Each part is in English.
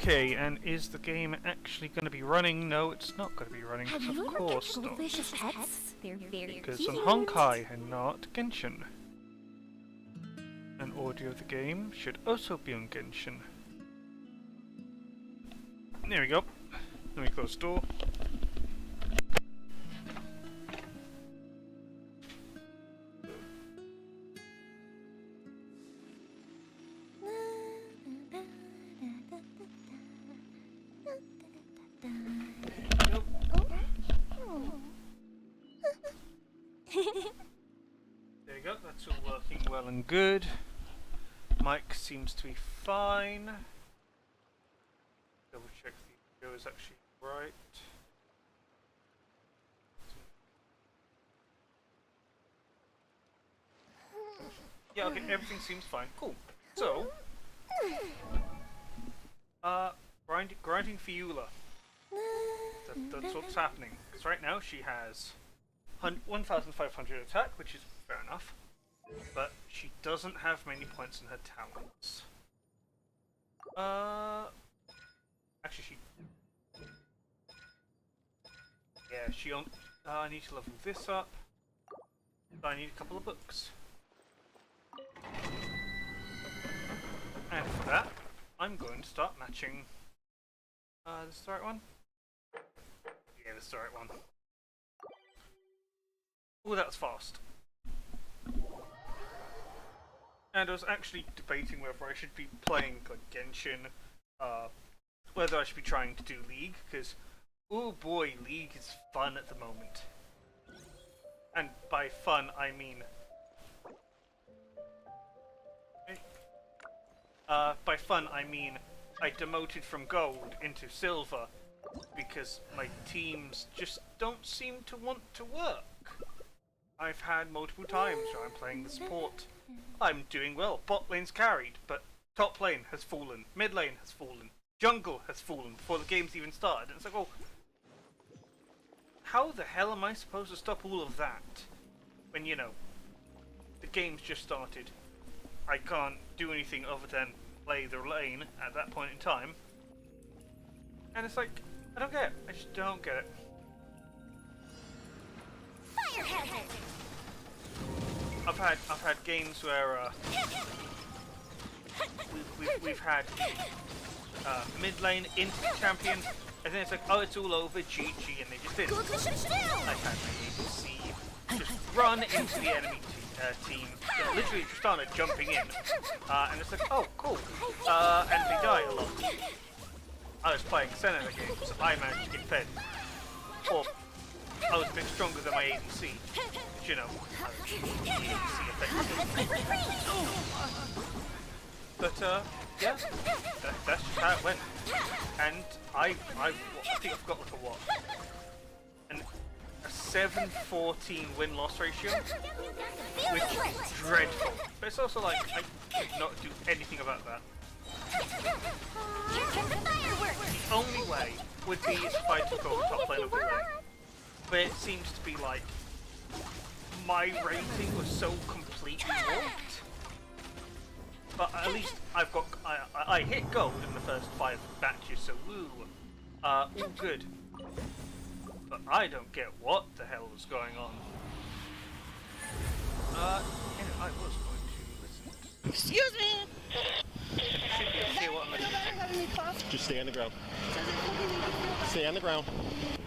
Okay, and is the game actually going to be running? No, it's not going to be running. Of course not. Because on Honkai and not Genshin. And audio of the game should also be on Genshin. There we go. Let me close the door. There you go, that's all working well and good. Mic seems to be fine. Double check the video is actually right. Yeah, okay, everything seems fine. Cool. So, grinding for EULA. That's what's happening. Because right now she has 1,500 attack, which is fair enough, but she doesn't have many points in her talents. Actually, I need to level this up. So I need a couple of books, and for that, I'm going to start matching. This is the right one. Yeah, this is the right one. Oh, that's fast. And I was actually debating whether I should be playing like Genshin, whether I should be trying to do League, because oh boy, League is fun at the moment. And by fun, I mean I demoted from gold into silver because my teams just don't seem to want to work. I've had multiple times where I'm playing the support. I'm doing well. Bot lane's carried, but top lane has fallen. Mid lane has fallen. Jungle has fallen before the game's even started. And it's like, oh, how the hell am I supposed to stop all of that when, you know, the game's just started? I can't do anything other than play the lane at that point in time. And it's like, I don't get it. I just don't get it. Fire hazard. I've had games where we've had mid lane into the champion, and then it's like, oh, it's all over, GG, and they just didn't. I've had my ADC just run into the enemy team, literally just started jumping in, and it's like, oh, cool, and they die a lot. I was playing Senna game, so I managed to get fed. Or I was a bit stronger than my ADC, but you know, ADC effectively. But yeah, that's just how it went. And I think I've got like a what? A 7-14 win-loss ratio, which is dreadful. But it's also like, I could not do anything about that. The only way would be if I took over top lane of the lane. But it seems to be like my rating was so completely warped. But at least I've got I hit gold in the first 5 matches, so woo, all good. But I don't get what the hell was going on. Anyway, I was going to listen. Excuse me. And you should be able to hear what I'm listening to. Just stay on the ground. Stay on the ground.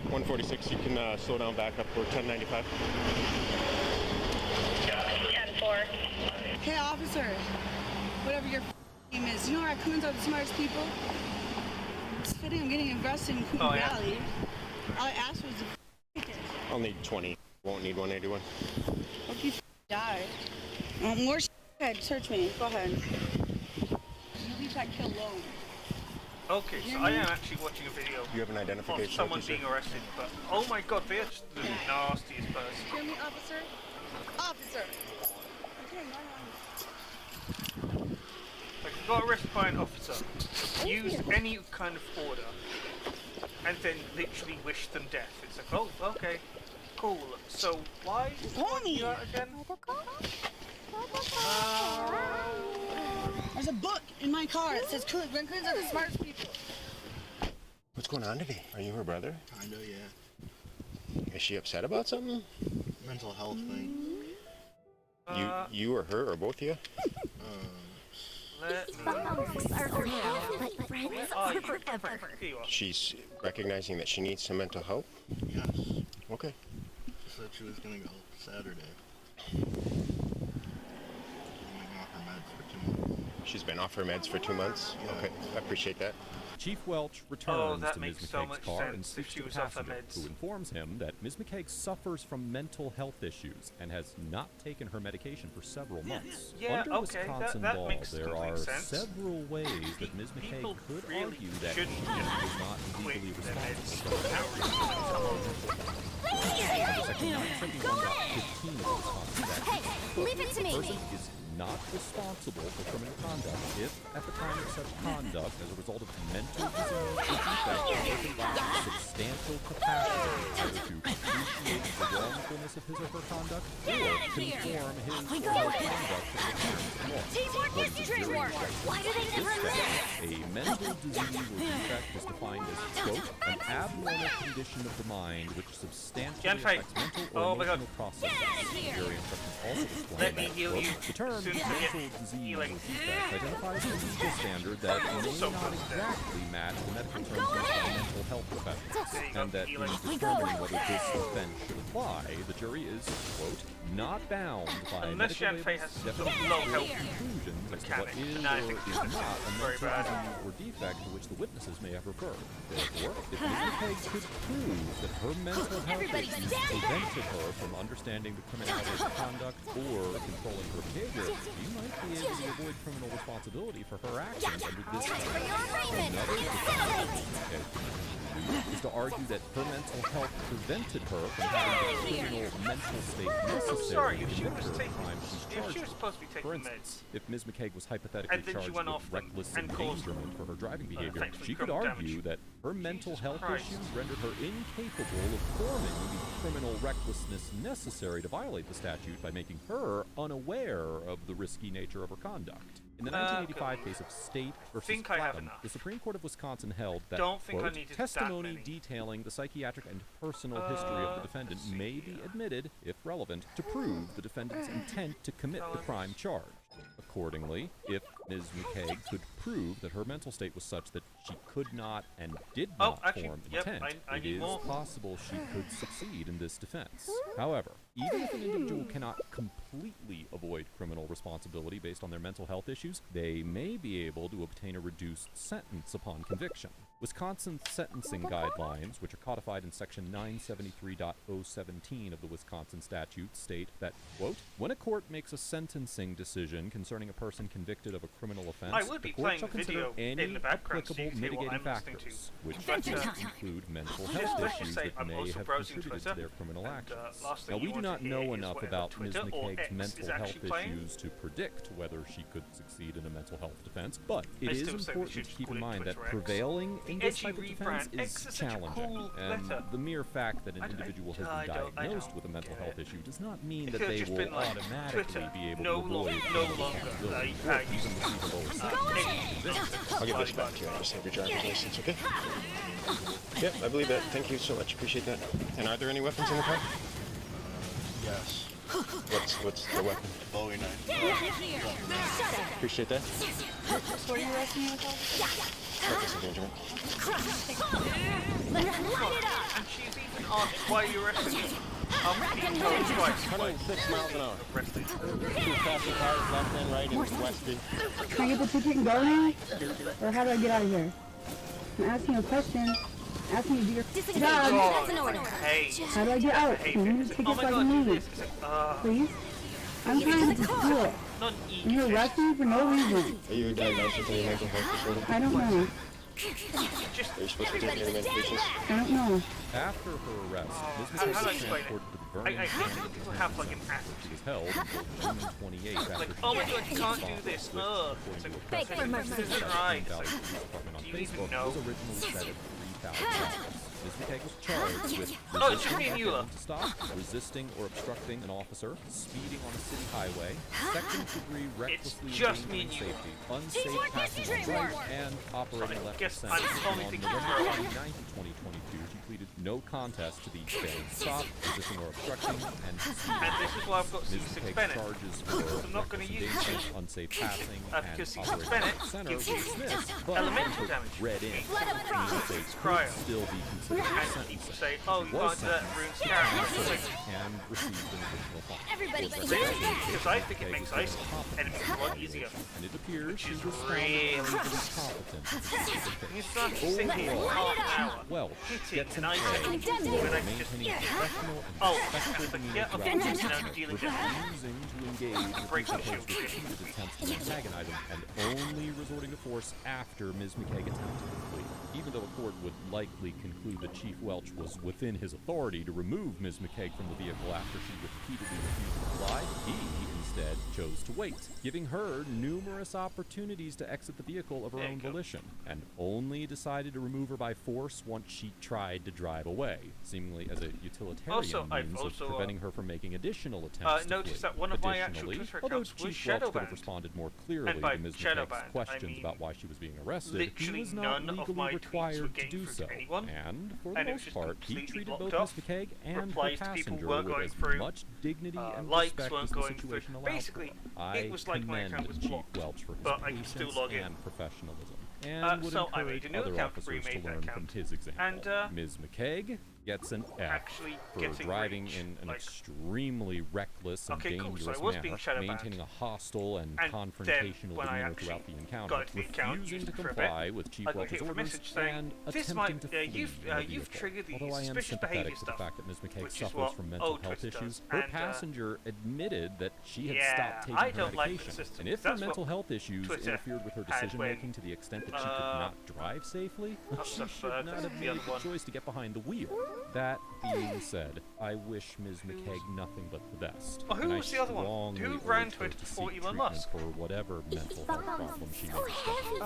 146, you can slow down back up for 1095. 10-4. Hey officer, whatever your name is, you know raccoons are the smartest people? It's fitting I'm getting arrested in Coon Valley. All I asked was a ticket. I'll need 20. Won't need 181. Hope you die. More ahead, search me. Go ahead. You leave that kill alone. Okay, so I am actually watching a video You have an of identification. someone being arrested, but oh my god, they're just the nastiest person. Hear me, officer? Officer! Like, you got arrested by an officer, used any kind of order, and then literally wished them death. It's like, oh, okay, cool. So why you out again? There's a book in my car that says raccoons are the smartest people. What's going on today? Are you her brother? Kinda, yeah. Is she upset about something? Mental health thing. You or her or both of you? Bumps are for now, but friends are forever. Here you are. She's recognizing that she needs some mental help? Yes. Okay. She said she was gonna go Saturday. She's been off her meds for 2 months. She's been off her meds for 2 months? Yeah. Okay, I appreciate that. Chief Welch returns that to makes Ms. so McCaig's much car and sense if speaks she to the was off her passenger, meds. who informs him that Ms. McCaig suffers from mental health issues and has not taken her medication for several months. yeah, Under okay, Wisconsin that law, makes there complete are sense. several ways that Ms. People McCaig could really argue that she shouldn't is not quit legally their responsible meds. Section 971.15 of the Wisconsin statute. Hey, leave it to A me. person is not responsible for criminal conduct if, at the time of such conduct, as a result of mental disease or defect, the person lacks substantial capacity either to appreciate the wrongfulness of his or her conduct or conform his or her conduct to the requirements of law. Teamwork is teamwork. Why do they never miss? A mental disease or defect is defined as, quote, an abnormal condition of the mind which substantially Genfei. affects mental Oh or my God. emotional processes. Jury instructions also explain Let me that, heal quote, you. the term Soon as I mental get disease healing. or defect identifies a legal standard that may So not close there. exactly match the medical terms used by mental health professionals, There you go, and that in healing. determining whether this offense should apply, the jury is, quote, not bound by Unless medical Genfei labels, has some definitions, low or health conclusions as to what mechanics, is and I or think is not a very mental bad. disease or defect to which the witnesses may have referred. Therefore, if Ms. McCaig could prove that her mental health Everybody issues stand back. prevented her from understanding the criminality of her conduct or controlling her behavior, she might be able to avoid criminal responsibility for her actions under this For your arraignment. Another Incinerate. is to argue that her mental health prevented her from having the criminal mental state necessary sorry, to if she commit was the taking, crime she's if charged she was with. supposed to be For taking instance, meds, if Ms. McCaig was hypothetically and then she charged went with off them reckless and caused endangerment for her driving behavior, effectively she could criminal argue damage. that her mental health Christ. issues rendered her incapable of forming the criminal recklessness necessary to violate the statute by making her unaware of the risky nature of her conduct. In the 1985 case of State versus Think I have Platham, enough. the Supreme Court of Wisconsin held that, Don't think I quote, needed that testimony many. detailing the psychiatric and personal history of the defendant let's see may be here. admitted, if relevant, to prove the defendant's intent to commit the crime charged. Accordingly, if Ms. McCaig could prove that her mental state was such that she could not and did not actually, form yep, intent, I it need is more. possible she could succeed in this defense. However, even if an individual cannot completely avoid criminal responsibility based on their mental health issues, they may be able to obtain a reduced sentence upon conviction. Wisconsin's sentencing guidelines, which are codified in section 973.017 of the Wisconsin statute, state that, quote, when a court makes a sentencing decision concerning a person convicted of a criminal offense, I would be the court playing shall the consider video any in the background so you applicable can hear what mitigating I'm listening to. factors, which Adventure does time. include mental Just health let's just issues say that I'm may also have browsing contributed Twitter, to their criminal and, actions. last thing Now, we you do want not to know hear is enough whatever about Twitter Ms. or McCaig's X mental is health actually playing. issues to predict whether she could succeed in a mental health defense, but it I is still say we important should to just keep call in it mind that Twitter X. prevailing in The this edgy type of defense rebrand. X is is such a challenging, cool and letter. the mere fact that an I individual has don't- been I diagnosed don't with a mental get health it. issue does not mean It that could've they just will been like, automatically Twitter, be able no to avoid longer responsibility, or you even receive a lower sentence. I'll give this back to you. I just have your driver's license, okay? Yep, I believe that. Thank you so much. Appreciate that. And are there any weapons in the car? Yes. What's the weapon? Bowie knife. Appreciate that. What are you arresting me with? Reckless endangerment. And she's even asked why you're arresting me. I'm being told twice. 106 miles an hour. Arrested. Two passing cars, left and right in Westby. Can I get the ticket and go now? Or how do I get out of here? I'm asking you a question. Asking you to do your Disengage. job. That's an order. Hey. How do I get out? Hey, Can you it's like, take oh it my so I god, can do leave? this. It's like, Please? I'm trying to do it. not And you're arresting me for no reason. Are you diagnosed with any mental health disorder? I don't know. just Are you supposed to be taking any medications? I don't know. After her arrest, Ms. how do I McCaig was explain it? transported to the I Vernon hate County when people have like an She attitude. was held until June 28th after Like, she oh my was god, you can't do responsible, this. which, Ugh. according It's to a like, press Beg for release mercy. from the Right. Valley Police Department on Do you even Facebook, know? was originally set at valid cause. Ms. McKay was charged with Oh, it's resisting me and a EULA. to stop, resisting or obstructing an officer, speeding on a city highway, second degree recklessly just me and endangering you. safety, unsafe passing on right, and operating So I left guess of I'm center. the only On thing November to throw. 29th, 2022, she pleaded no contest to the failing stop, resisting or obstructing, and speeding. And this is why I've got Ms. C6 McKay's Bennett. charges for I'm not gonna reckless use endangerment, unsafe passing, because and C6 operating Bennett left of center gives were you dismissed, but elemental were damage. read in. Let him fry. Mistakes Cryo. could still be considered And people sentencing. say, oh, you Was can't do that sentenced, ruins character. and received an additional fine. Everybody, For yeah. Because I think it makes ice enemies a lot easier. And it appears she is was found really legally competent to proceed the You case. start to sit here for half an hour, Welch hitting gets an an ice A enemy Condemn you. when I can just maintaining a professional and Oh, respectful but demeanor yeah, throughout Avengers the now encounter, dealing with refusing to engage with break Mr. the shield. Poe's repeated attempts to antagonize him, and only resorting to force after Ms. McKay attempted to flee. Even though a court would likely conclude that Chief Welch was within his authority to remove Ms. McKay from the vehicle after she repeatedly refused to comply, he instead chose to wait, giving her numerous opportunities to exit the vehicle of her There own you go. volition, and only decided to remove her by force once she tried to drive away, seemingly as a utilitarian Also, I've means also, of preventing her from making additional attempts to noticed flee. that one of my actual Additionally, Twitter although accounts was Chief Welch could shadow have banned. responded more clearly And by to Ms. shadow McKay's banned, I questions mean about why she was being arrested, he literally was not none of legally my tweets were required to getting do through so, to anyone, and for the and it was most just part, he completely treated blocked both off. Ms. McKay and her Replies to people passenger weren't with going as through. much dignity and Likes respect weren't as the going through. situation allowed Basically, for. I it was like my commend account was Chief blocked, Welch for his but I could still patience log in. and professionalism, and would So I made encourage a new other account to officers to remake that learn from account. his example. And, Ms. McKay gets an F actually for getting driving rage, in an like- extremely reckless and Okay, cool, dangerous so I was being manner, shadow banned. maintaining a hostile and And confrontational then when I demeanor actually throughout the encounter, got into the account, refusing used to it for a comply bit, with Chief I got Welch's hit with a orders message saying, and "This attempting might- to flee you've- in the you've vehicle. triggered the Although I am suspicious behavior sympathetic to the stuff, fact that Ms. McKay which is suffers what from mental health Twitch does. issues, her And, passenger admitted that she had yeah, stopped taking I her don't like the medication, system. and if her That's mental what health issues Twitter interfered with her had decision when, making to the extent that she could not drive safely, she the should fuck, not that's have the made other the one. choice to get behind the wheel. That being said, I wish Ms. McKay nothing but the best. Oh, who and I was the other one? strongly Who urge ran her Twitter to before seek Elon treatment Musk? for whatever mental health problem she may be suffering.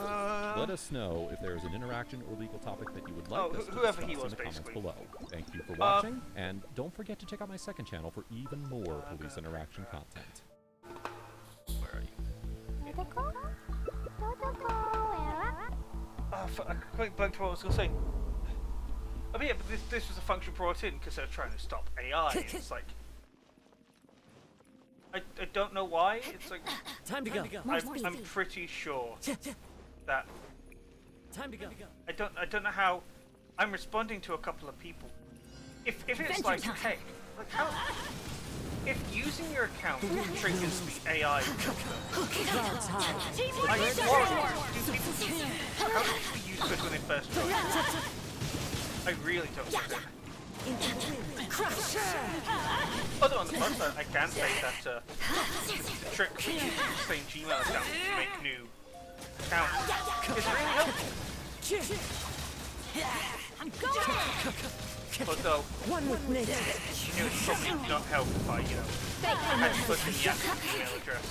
Let us know if there is an interaction or legal topic that you would like Oh, us to whoever discuss he in was, the comments basically. below. Thank you for watching, and don't forget to check out my second channel for even more police interaction content. Where are you? I completely blanked what I was going to say. I mean, yeah, but this was a function brought in because they're trying to stop AI. It's like... I don't know why. It's like... Time to go. I'm pretty sure that... Time to go. I don't know how... I'm responding to a couple of people. If it's like, hey, like how... If using your account triggers the AI, like warriors, do people... How do people use Twitter when they first join? I really don't understand. Although on the plus side, I can say that the trick of using the same Gmail account to make new accounts is really helpful. I'm going! Although, One with nature. it would probably not help if I, had to put in the actual email address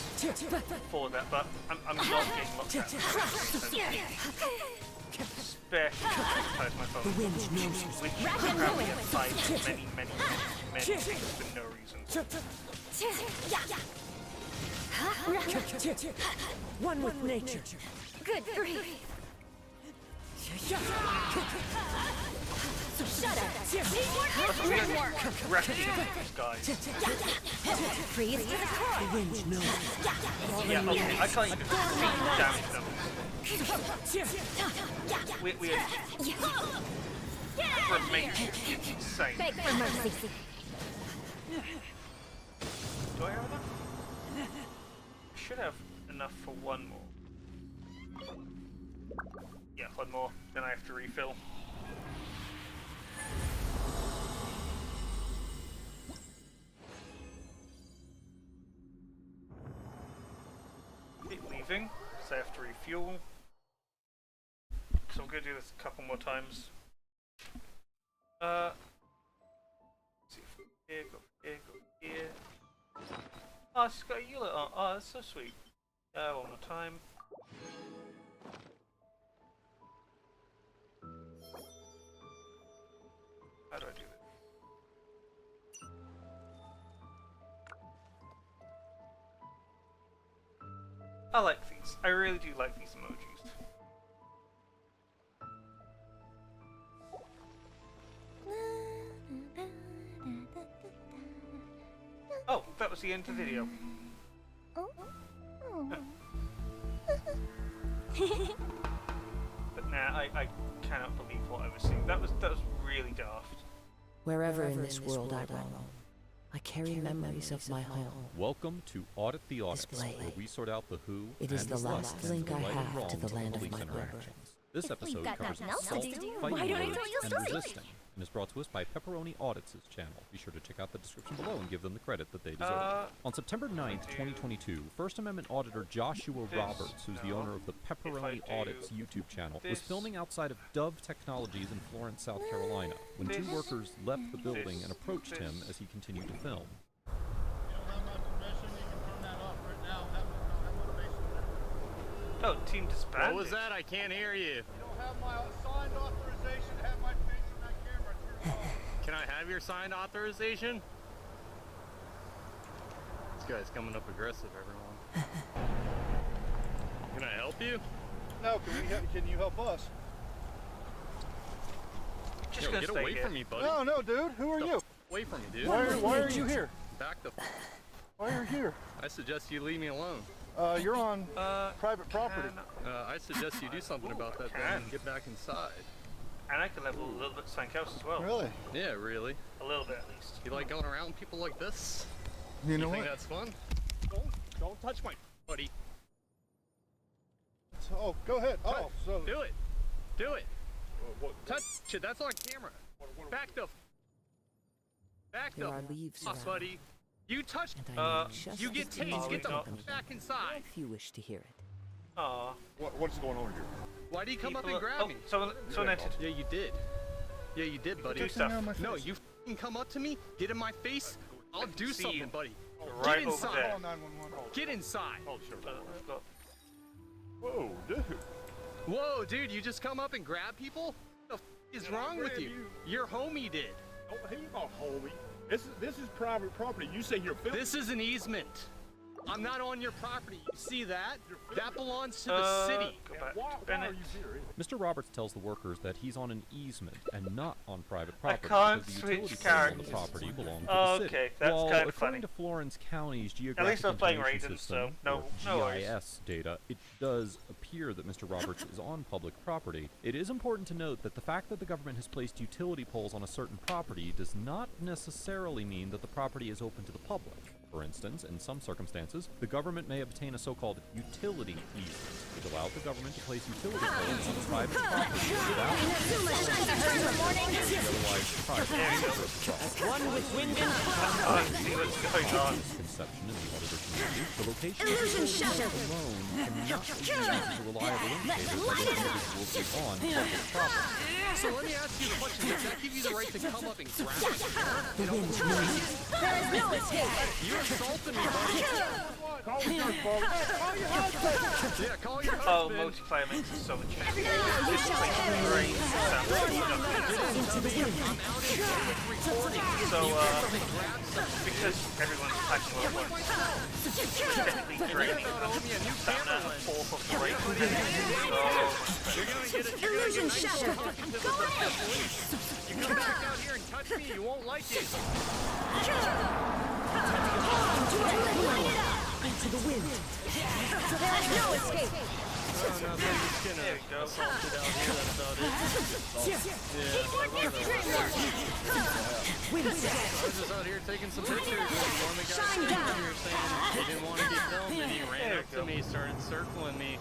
for that, but I'm not getting locked out. Especially inside my phone, which apparently applies many things for no reason. One with nature. Good grief! Shut up! Teamwork! Wrecking these guys. Freeze to the core! Wind knows. Yeah, okay, I can't even damage them. We remain insane. Beg for mercy! Do I have enough? I should have enough for one more. Yeah, one more. Then I have to refill. Keep leaving, so I have to refuel. So I'm gonna do this a couple more times. Let's see, go here, go here, go here. Oh, it's got a EULA on. Oh, that's so sweet. One more time. I like these. I really do like these emojis. Oh, that was the end of the video. But nah, I cannot believe what I was seeing. That was really daft. Wherever in this world I roam, I carry memories of my home. Welcome to Audit the Audits, Display. where we sort out the who It is and the the what, last link I right and have wrong to the land of police my interactions. This If we've episode got covers nothing else to assault, do, fighting why don't I words, tell you a and story? resisting, and is brought to us by Pepperoni Audits' channel. Be sure to check out the description below and give them the credit that they deserve. On September 9th, 2022, First Amendment Auditor Joshua Roberts, who's the owner of the Pepperoni Audits YouTube channel, was filming outside of Dove Technologies in Florence, South Carolina, when two workers left the building and approached him as he continued to film. Oh, team disbanded. What was that? I can't hear you. You don't have my signed authorization to have my face on that camera. Turn it off. Can I have your signed authorization? This guy's coming up aggressive, everyone. Can I help you? No, can you help us? Just Yo, gonna get stay away here. from me, buddy. No, no, dude. Who are you? Away from me, dude. Why are you here? Back the Why are you here? I suggest you leave me alone. You're on private property. I suggest you do something about that then and get back inside. And I can level a little bit to Sank House as well. Really? Yeah, really. A little bit at least. You like going around people like this? You know think what? that's fun? Don't touch my buddy. Oh, go ahead. Oh, so Do it. Do it. Touch it. That's on camera. Back the There are leaves off, around, buddy. You touched. and I know just You get the things tased. to Get the accompany back inside. if you wish to hear it. Aw. what's going on here? Why do you come up People and are- grab oh, me? Someone entered. Yeah, you did. Yeah, you did, buddy. Do stuff. No, you f***ing come up to me, get in my face. I'll do see something, you. buddy. Right Get over inside. there. Call 911. Get inside. Oh, sure. I've got Whoa, dude. Whoa, dude, you just come up and grab people? What the f is wrong with grab you? you. Your homie did. Oh, he's not homie. This is private property. You say you're filming. This is an easement. I'm not on your property. You see that? That belongs to the city. Go back Why to are Bennett. you here? Mr. Roberts tells the workers that he's on an easement and not on private I property can't because the switch utility poles on characters. the property belong to Oh, the city. okay, that's While, kinda according funny. to Florence County's At Geographic least I'm playing Information Raiden, System, so or no worries. GIS data, it does appear that Mr. Roberts is on public property. It is important to note that the fact that the government has placed utility poles on a certain property does not necessarily mean that the property is open to the public. For instance, in some circumstances, the government may obtain a so-called utility easement, which allows the government to place utility poles on private property without otherwise private property. One with wind and I see what's going on. Misconception in the auditor community, the location of the poles alone cannot be used as a reliable indicator whether the individual is on public property. So let me ask you a question. Does that give you the right to come up and grab me? the wind moves. There is no escape. You assaulted me, buddy. Call your husband. Yeah, call your Oh, husband. multiplayer makes it so much easier. This is like great sound. Into the wind. So, because everyone's attacking all at once, it's technically draining stamina and a fourth of the rate. You're gonna get it. You're gonna get nice and talking to the police. You come back out here and touch me, you won't like it. Into the wind. There is no escape. No, I'm just gonna There we go. assault it out here. That's about it. Wind I was just out here taking some pictures. And one of the guys came in here saying he didn't want to be filmed, and he ran There up we to go. me, started circling me,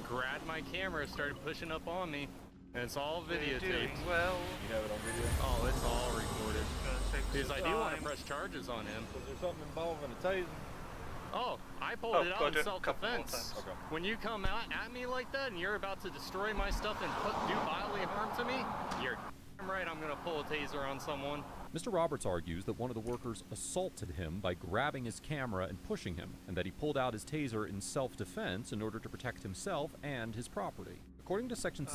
grabbed my camera, started pushing up on me, and it's all You're doing videotaped. well. You have it on video? Oh, it's all recorded. Gonna take Because some I do want to time. press charges on him. Was there something involving a tasing? Oh, I pulled Oh, it out got in it a couple more self-defense. times. Okay. When you come out at me like that and you're about to destroy my stuff and do bodily harm to me, you're damn right I'm gonna pull a taser on someone. Mr. Roberts argues that one of the workers assaulted him by grabbing his camera and pushing him, and that he pulled out his taser in self-defense in order to protect himself and his property. According to Section Are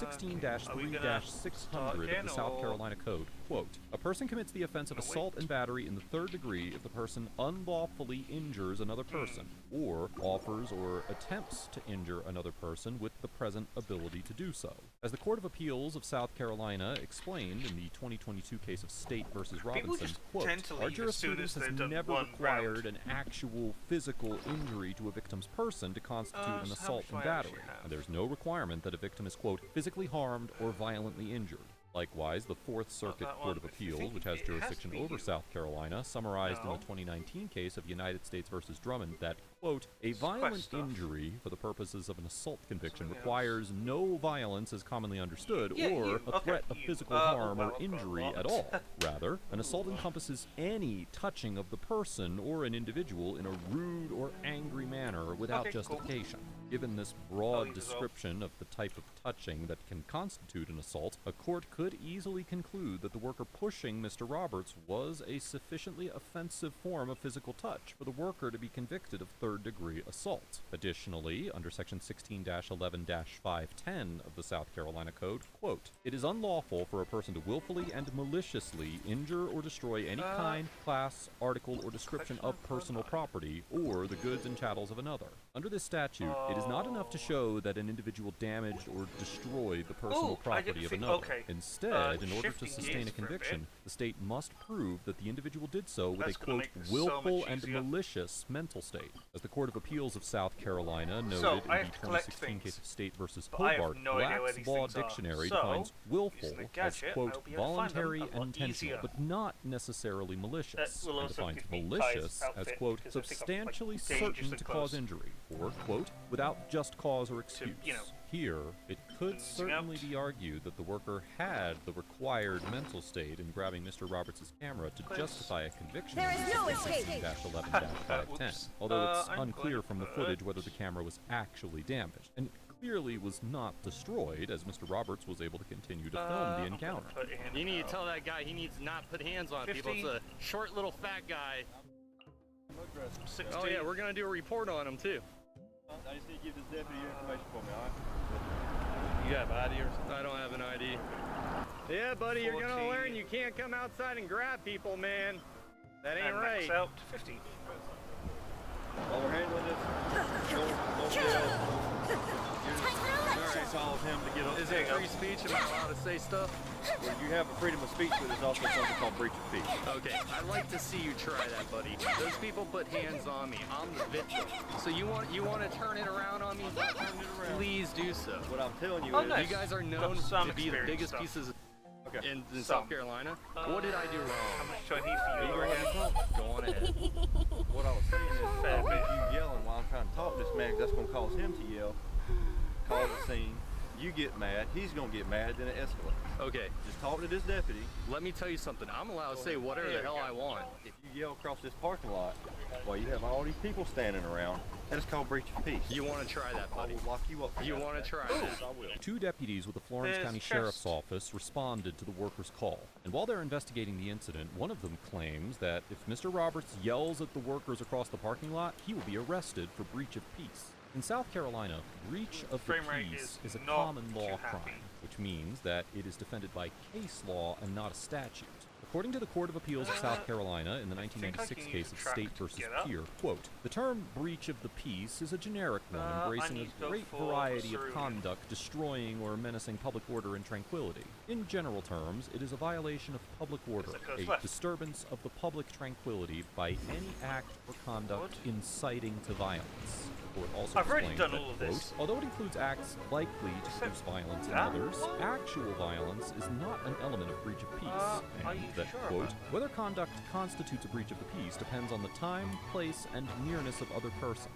we gonna start 16-3-600 of again, the South or- Carolina Code, quote, a person commits the offense of assault and battery in the third degree if the person unlawfully injures another person, or offers or attempts to injure another person with the present ability to do so. As the Court of Appeals of South Carolina explained in the 2022 case of State versus Robinson, quote, our jurisprudence has never required an actual physical injury to a victim's person to constitute an assault and battery, and there's no requirement that a victim is, quote, physically harmed or violently injured. Likewise, the Fourth Circuit Court of Appeals, which has jurisdiction over South Carolina, summarized in the 2019 case of United States versus Drummond that, quote, a violent injury for the purposes of an assault conviction requires no violence as commonly understood or a threat of physical harm or injury at all. Rather, an assault encompasses any touching of the person or an individual in a rude or angry manner without justification. Given this broad description of the type of touching that can constitute an assault, a court could easily conclude that the worker pushing Mr. Roberts was a sufficiently offensive form of physical touch for the worker to be convicted of third-degree assault. Additionally, under Section 16-11-510 of the South Carolina Code, quote, it is unlawful for a person to willfully and maliciously injure or destroy any kind, class, article, or description of personal property or the goods and chattels of another. Under this statute, it is not enough to show that an individual damaged or destroyed the personal property of another. Instead, in order to sustain a conviction, the state must prove that the individual did so with a, quote, willful and malicious mental state. As the Court of Appeals of South Carolina noted in the 2016 case of State versus Hobart, Black's Law Dictionary defines willful as, quote, voluntary and intentional, but not necessarily malicious, and defines malicious as, quote, substantially certain to cause injury, or, quote, without just cause or excuse. Here, it could certainly be argued that the worker had the required mental state in grabbing Mr. Roberts' camera to justify a conviction There is no escape. 16-11-510, although it's unclear from the footage whether the camera was actually damaged, and clearly was not destroyed, as Mr. Roberts was able to continue to film the encounter. You need to tell that guy he needs to not put hands on people. It's a short little fat guy. 60. Oh yeah, we're gonna do a report on him too. I just need to give this deputy your information for me, alright? You have ID or something? I don't have an ID. Yeah, buddy, you're gonna learn you can't come outside and grab people, man. That ain't right. Max out to 50. While we're handling this, Alright, all of him to get up. is it free speech? Am I allowed to say stuff? Well, you have a freedom of speech, but there's also something called breach of peace. Okay, I'd like to see you try that, buddy. Those people put hands on me. I'm the victim. So you want to turn it around on me? Please do so. What I'm telling you is, You guys are known to be the biggest pieces in South Carolina. What did I do How wrong? much do I need for you again? Go on ahead. what I was saying is, if you yelling while I'm trying to talk to this man, that's going to cause him to yell, cause a scene. You get mad, he's gonna get mad, then it escalates. Okay, Just talking to this deputy. let me tell you something. I'm allowed to say whatever the hell I want. If you yell across this parking lot, while you have all these people standing around, that is called breach of peace. You want to try that, I buddy? will lock you up. You want to try that? I will. Two deputies with the Florence There's County chest. Sheriff's Office responded to the worker's call, and while they're investigating the incident, one of them claims that if Mr. Roberts yells at the workers across the parking lot, he will be arrested for breach of peace. In South Carolina, breach of the Frame rate peace is a not common too law happy. crime, which means that it is defended by case law and not a statute. According to the Court of Appeals of South Carolina in the 1996 case of State versus Peer, quote, the term breach of the peace is a generic one embracing a great variety of conduct destroying or menacing public order and tranquility. In general terms, it is a violation of public order, a disturbance of the public tranquility by any act or conduct inciting to violence. The court also I've already explained done that, all of quote, this. although it includes acts likely to produce violence in others, actual violence is not an element of breach of peace, are and you that, sure quote, about whether conduct constitutes a breach of the peace depends on the time, place, and nearness of other persons.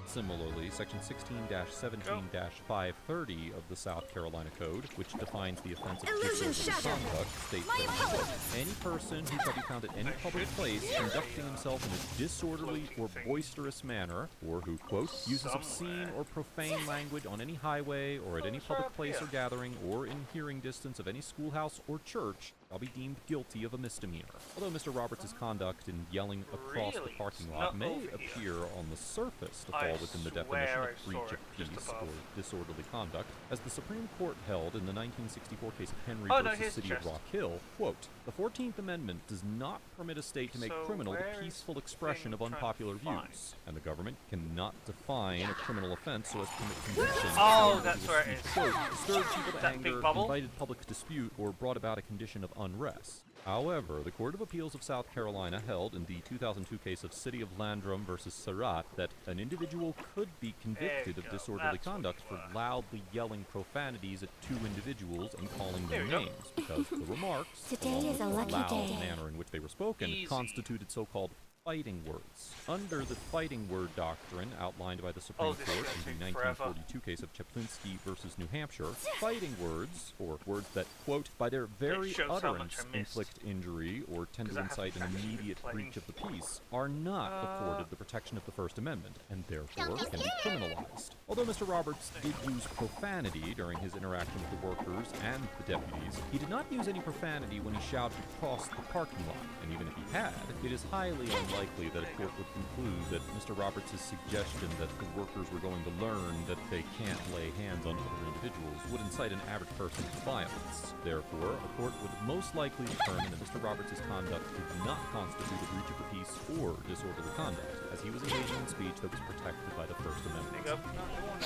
Similarly, Section 16-17-530 of the South Carolina Code, which defines the offense of disorderly conduct, states that, quote, any person who shall be found at any public place conducting himself in a disorderly or boisterous manner, or who, quote, uses obscene or profane language on any highway or at any public place or gathering or in hearing distance of any schoolhouse or church, shall be deemed guilty of a misdemeanor. Although Mr. Roberts' conduct in yelling across the Really? parking It's lot not may over here. appear on the surface to I fall within the swear definition I of saw breach it of just peace above. or disorderly conduct, as the Supreme Court held in the 1964 case of Henry Oh, no, versus here's the City of chest. Rock Hill, quote, "The 14th Amendment does not permit a state to make So criminal the where is peaceful the expression thing of I'm trying to unpopular find? views, and the government cannot define a criminal offense so as to commit conviction Oh, for that's where it is. quote, stirred people to That big anger, bubble? invited public dispute, or brought about a condition of unrest." However, the Court of Appeals of South Carolina held in the 2002 case of City of Landrum versus Surratt that an individual could be convicted There of you go. disorderly That's what conduct you for were. loudly yelling profanities at two individuals and calling There them we go. names because the remarks, Today along is with a the lucky loud day. manner in which they were spoken, Easy. constituted so-called fighting words. Under the fighting word doctrine outlined by the Supreme Oh, this Court is in the gonna take forever. 1942 case of Chaplinsky versus New Hampshire, fighting words, or words that, quote, by their very shows how much utterance I missed. inflict injury or tend 'Cause to I have incite an actually immediate played. breach of the peace, are not afforded the protection of the First Amendment, and therefore can be criminalized. Although Mr. Roberts did use profanity during his interaction with the workers and the deputies, he did not use any profanity when he shouted across the parking lot, and even if he had, it is highly unlikely that a court would conclude that Mr. Roberts' suggestion that the workers were going to learn that they can't lay hands on other individuals would incite an average person to violence. Therefore, a court would most likely determine that Mr. Roberts' conduct did not constitute a breach of the peace or disorderly conduct, as he was engaging in speech that was protected by the First There Amendment. you go.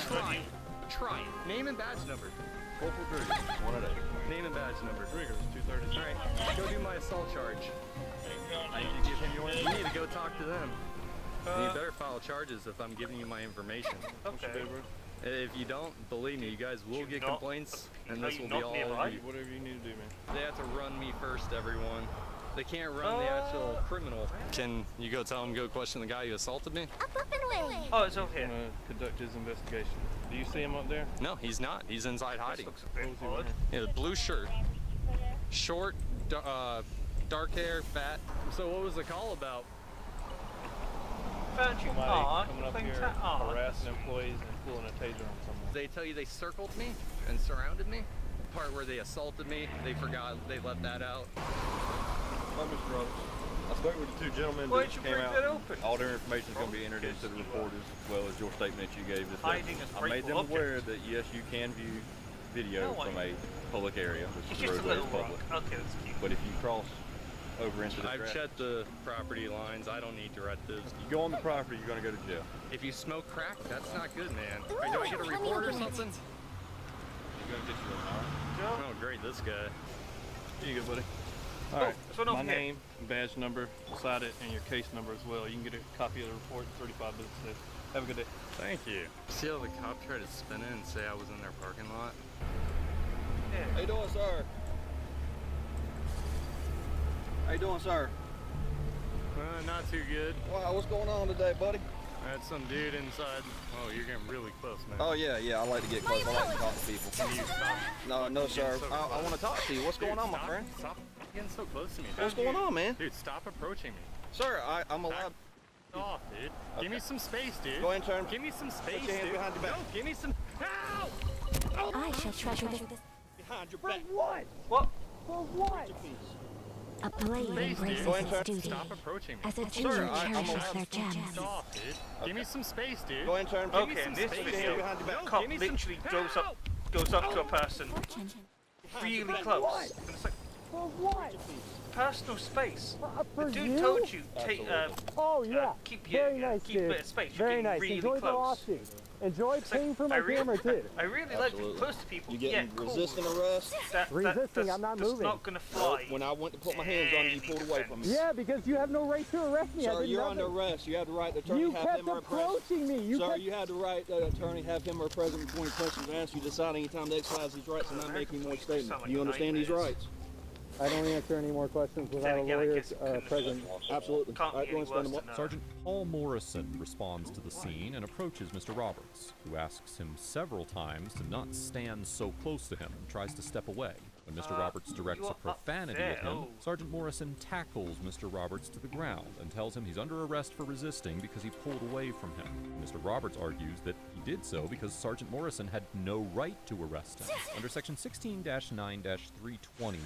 Try it. Try it. Name and badge number. Corporal Griggs, 1 at 8. Name and badge number. Riggers, 230. Alright, go do my assault charge. I need to give him your You need to go talk to them. You better file charges if I'm giving you my information. Okay. If you don't, believe me, you guys will You get not- complaints, and Are this you will be not all nearby? over you. Whatever you need to do, man. They have to run me first, everyone. They can't run the actual criminal. Can you go tell him, go question the guy who assaulted me? Up and away. Oh, it's over I'm here. gonna conduct his investigation. Do you see him up there? No, he's not. He's inside This hiding. looks a bit odd. Yeah, blue shirt. Short, dark hair, fat. So what was the call about? Found you. Somebody Aw, coming up playing here aw, harassing employees and pulling a taser on someone. They tell you they circled me and surrounded me? The part where they assaulted me, they forgot, they let that out. Oh, Mr. Roberts. I spoke with the two gentlemen Why that did you came break out. that open? All their information is going to be entered into the report as well as your statement you gave us. Hiding is I made them breakable aware that yes, you can view video No, from a public area, which It's the just a roadway is little rock. public. Okay, that's cute. But if you cross over into the I've grass, checked the property lines. I don't need directives. you go on the property, you're going to go to jail. If you smoke crack, that's not good, man. Ooh, Do I get a plenty report or of something? You're going to get you a Joe? Oh, great, this guy. Here you go, buddy. All right, this one over my here. name, badge number beside it, and your case number as well. You can get a copy of the report 35 business days. Have a good day. Thank you. See how the cop tried to spin it and say I was in their parking lot? How you doing, sir? How you doing, sir? Not too good. Wow, what's going on today, buddy? I had some dude inside. Oh, you're getting really close, man. Oh yeah, I like to get close. I like to talk to people. Can you stop? No, sir. so I want to talk to you. What's going on, my stop, friend? Stop getting so close to me. What's going on, man? Dude, stop approaching me. Sir, I'm allowed. Back off, dude. Give me some space, dude. Go ahead and turn. Give me some space, your hands dude. behind your back. No, give me some. Ow! I shall treasure this. Behind your back. What? A blade Space, dude. embraces Go ahead and its turn. duty. Stop approaching me. As a Sir, jeweler I'm cherishes allowed their to gems. Stop, dude. Give me some space, dude. Go ahead and turn. Give me Okay, some in this space, video, dude. behind your back. No, Cop give me some- literally Ow! goes up to a person Fortune. really close. And it's like, personal space. The dude told you take keep your keep a bit of space. You're getting really close. Enjoy It's like, paying for my I really, camera too. I really like being Absolutely. close to people. You getting cool. resisting arrest? Resisting, I'm not that's moving. not gonna fly. When I went to put my hands on you, you pulled away from me. Yeah, because you have no right to arrest me. I Sir, did you're nothing. under arrest. You have the right to attorney You have kept him or present. approaching me. You Sir, kept... you have the right to attorney have him or present between questions and answer. You decide any time to exercise these rights and not make any more statements. You understand these rights? I don't answer any more questions without Then a again, I lawyer guess it couldn't present. Absolutely. Can't All right, be go any and stand worse them than up. Sergeant Paul Morrison responds to the scene and approaches Mr. Roberts, who asks him several times to not stand so close to him and tries to step away. When Mr. Roberts directs you a are up profanity there. at him, Oh. Sergeant Morrison tackles Mr. Roberts to the ground and tells him he's under arrest for resisting because he pulled away from him. Mr. Roberts argues that he did so because Sergeant Morrison had no right to arrest him. Under Section 16-9-320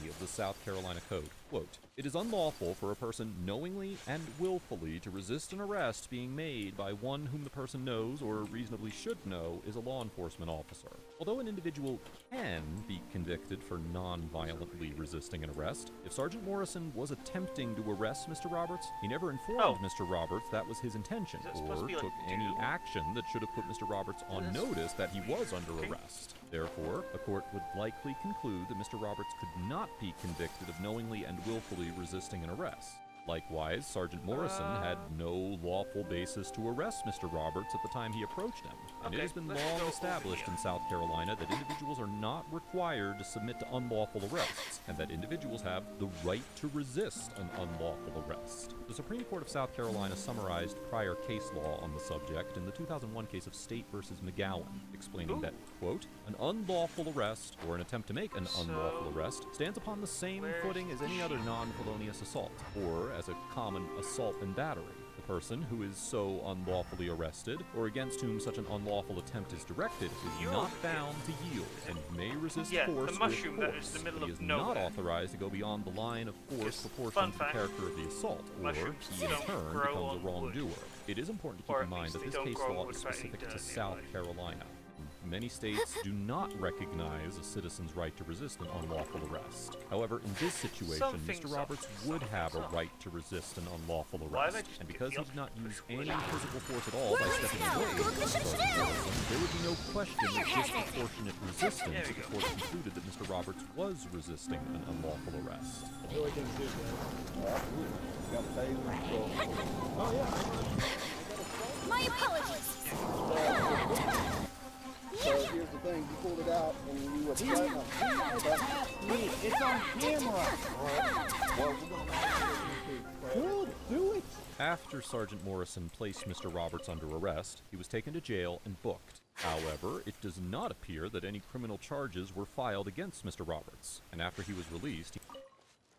of the South Carolina Code, quote, "It is unlawful for a person knowingly and willfully to resist an arrest being made by one whom the person knows or reasonably should know is a law enforcement officer." Although an individual can be convicted for non-violently resisting an arrest, if Sergeant Morrison was attempting to arrest Mr. Roberts, he never informed Mr. Roberts that was his intention, or took any action that should have put Mr. Roberts on notice that he was under arrest. Therefore, a court would likely conclude that Mr. Roberts could not be convicted of knowingly and willfully resisting an arrest. Likewise, Sergeant Morrison had no lawful basis to arrest Mr. Roberts at the time he approached him, and it has been long established in South Carolina that individuals are not required to submit to unlawful arrests, and that individuals have the right to resist an unlawful arrest. The Supreme Court of South Carolina summarized prior case law on the subject in the 2001 case of State v. McGowan, explaining that, quote, "An unlawful arrest, or an attempt to make an unlawful arrest, stands upon the same footing as any other non-felonious assault, or as a common assault and battery. The person who is so unlawfully arrested, or against whom such an unlawful attempt is directed, is not bound to yield, and may resist force the mushroom with that force. is the middle He of is nowhere. not authorized to go beyond the line of force proportional to the character of the assault, or he in turn becomes a wrongdoer." It is important to keep in mind that this case law is specific to South Carolina. Many states do not recognize a citizen's right to resist an unlawful arrest. However, in this situation, Mr. Roberts would have a right to resist an unlawful arrest, and because he did not use any physical force at all by stepping away from Sergeant Morrison, there would be no question that disproportionate resistance if the court concluded that Mr. Roberts was resisting an unlawful arrest. My apologies. So here's the thing, you pulled it out and you were fighting me. It's on camera. Do it. After Sergeant Morrison placed Mr. Roberts under arrest, he was taken to jail and booked. However, it does not appear that any criminal charges were filed against Mr. Roberts, and after he was released, he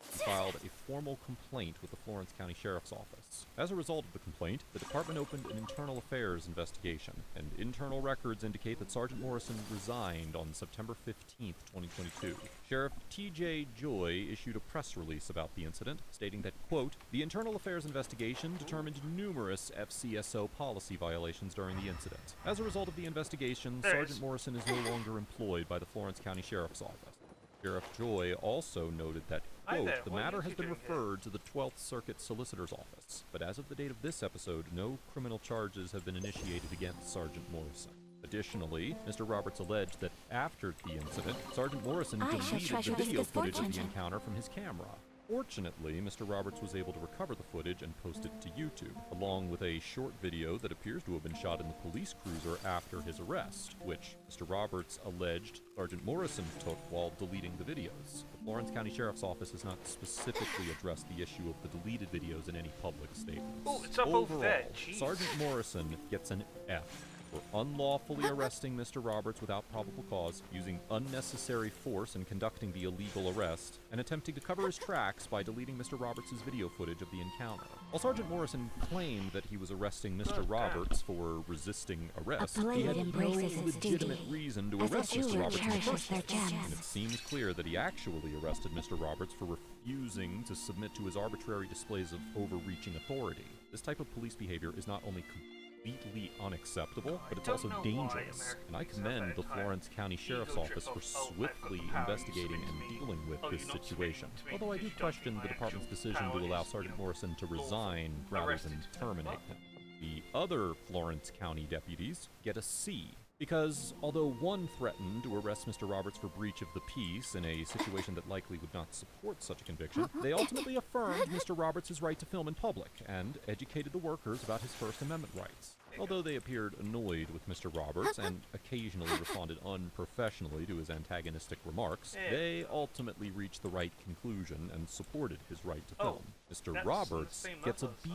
filed a formal complaint with the Florence County Sheriff's Office. As a result of the complaint, the department opened an internal affairs investigation, and internal records indicate that Sergeant Morrison resigned on September 15, 2022. Sheriff T.J. Joy issued a press release about the incident, stating that, quote, "The internal affairs investigation determined numerous FCSO policy violations during the incident. As a result of the investigation, Sergeant Morrison is no longer employed by the Florence County Sheriff's Office." Sheriff Joy also noted that, quote, "The matter has been referred to the 12th Circuit Solicitor's Office, but as of the date of this episode, no criminal charges have been initiated against Sergeant Morrison." Additionally, Mr. Roberts alleged that after the incident, Sergeant Morrison deleted the video footage of the encounter from his camera. Fortunately, Mr. Roberts was able to recover the footage and post it to YouTube, along with a short video that appears to have been shot in the police cruiser after his arrest, which Mr. Roberts alleged Sergeant Morrison took while deleting the videos. The Florence County Sheriff's Office has not specifically addressed the issue of the deleted videos in any public statements. Oh, it's up Overall, there. Jeez. Sergeant Morrison gets an F for unlawfully arresting Mr. Roberts without probable cause, using unnecessary force in conducting the illegal arrest, and attempting to cover his tracks by deleting Mr. Roberts' video footage of the encounter. While Sergeant Morrison claimed that he was arresting Mr. Roberts for resisting arrest, he had no legitimate reason to arrest Mr. Roberts in the first place, and it seems clear that he actually arrested Mr. Roberts for refusing to submit to his arbitrary displays of overreaching authority. This type of police behavior is not only completely unacceptable, but it's also dangerous, and I commend the Florence County Sheriff's Office for swiftly investigating and dealing with this situation, although I do question the department's decision to allow Sergeant Morrison to resign rather than terminate him. The other Florence County deputies get a C, because although one threatened to arrest Mr. Roberts for breach of the peace in a situation that likely would not support such a conviction, they ultimately affirmed Mr. Roberts' right to film in public and educated the workers about his First Amendment rights. Although they appeared annoyed with Mr. Roberts and occasionally responded unprofessionally to his antagonistic remarks, they ultimately reached the right conclusion and supported his right to film. Mr. Roberts gets a B+,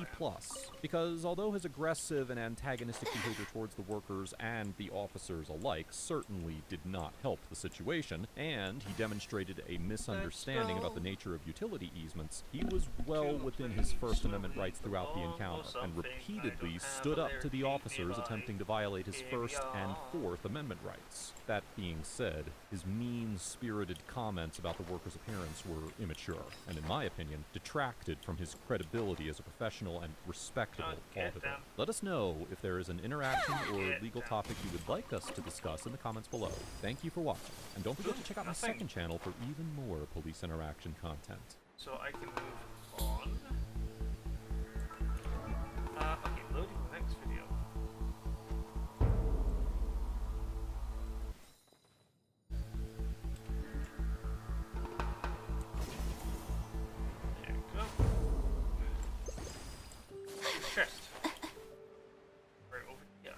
because although his aggressive and antagonistic behavior towards the workers and the officers alike certainly did not help the situation, and he demonstrated a misunderstanding about the nature of utility easements, he was well within his First Amendment rights throughout the encounter, and repeatedly stood up to the the officers attempting to violate his First and Fourth Amendment rights. That being said, his mean-spirited comments about the worker's appearance were immature, and in my opinion, detracted from his credibility as a professional and respectable auditor. Let us know if there is an interaction or legal topic you would like us to discuss in the comments below. Thank you for watching, and don't forget to check out my second channel for even more police interaction content. So I can move on. Okay, loading the next video. There we go. Chest. Right over here.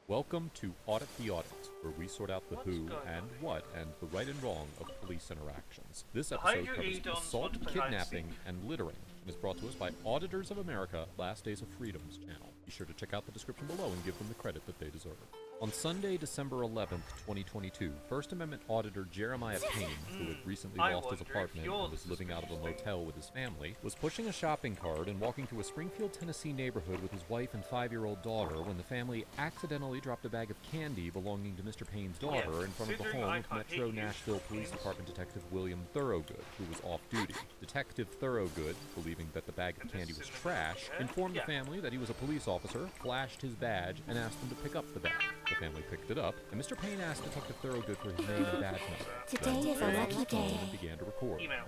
Welcome to Audit the Audit, where we sort out the who and what and the right and wrong of police interactions. This episode covers assault, kidnapping, and littering, and is brought to us by Auditors of America, Last Days of Freedom's channel. Be sure to check out the description below and give them the credit that they deserve. On Sunday, December 11th, 2022, First Amendment Auditor Jeremiah Payne, who had recently lost his apartment and was living out of a motel with his family, was pushing a shopping cart and walking through a Springfield, Tennessee neighborhood with his wife and 5-year-old daughter when the family accidentally dropped a bag of candy belonging to Mr. Payne's daughter in front of the home of Metro Nashville Police Department Detective William Thorogood, who was off-duty. Detective Thorogood, believing that the bag of candy was trash, informed the family that he was a police officer, flashed his badge, and asked them to pick up the bag. The family picked it up, and Mr. Payne asked Detective Thorogood for his name and badge number. Today is a lucky day. Began to record. Email.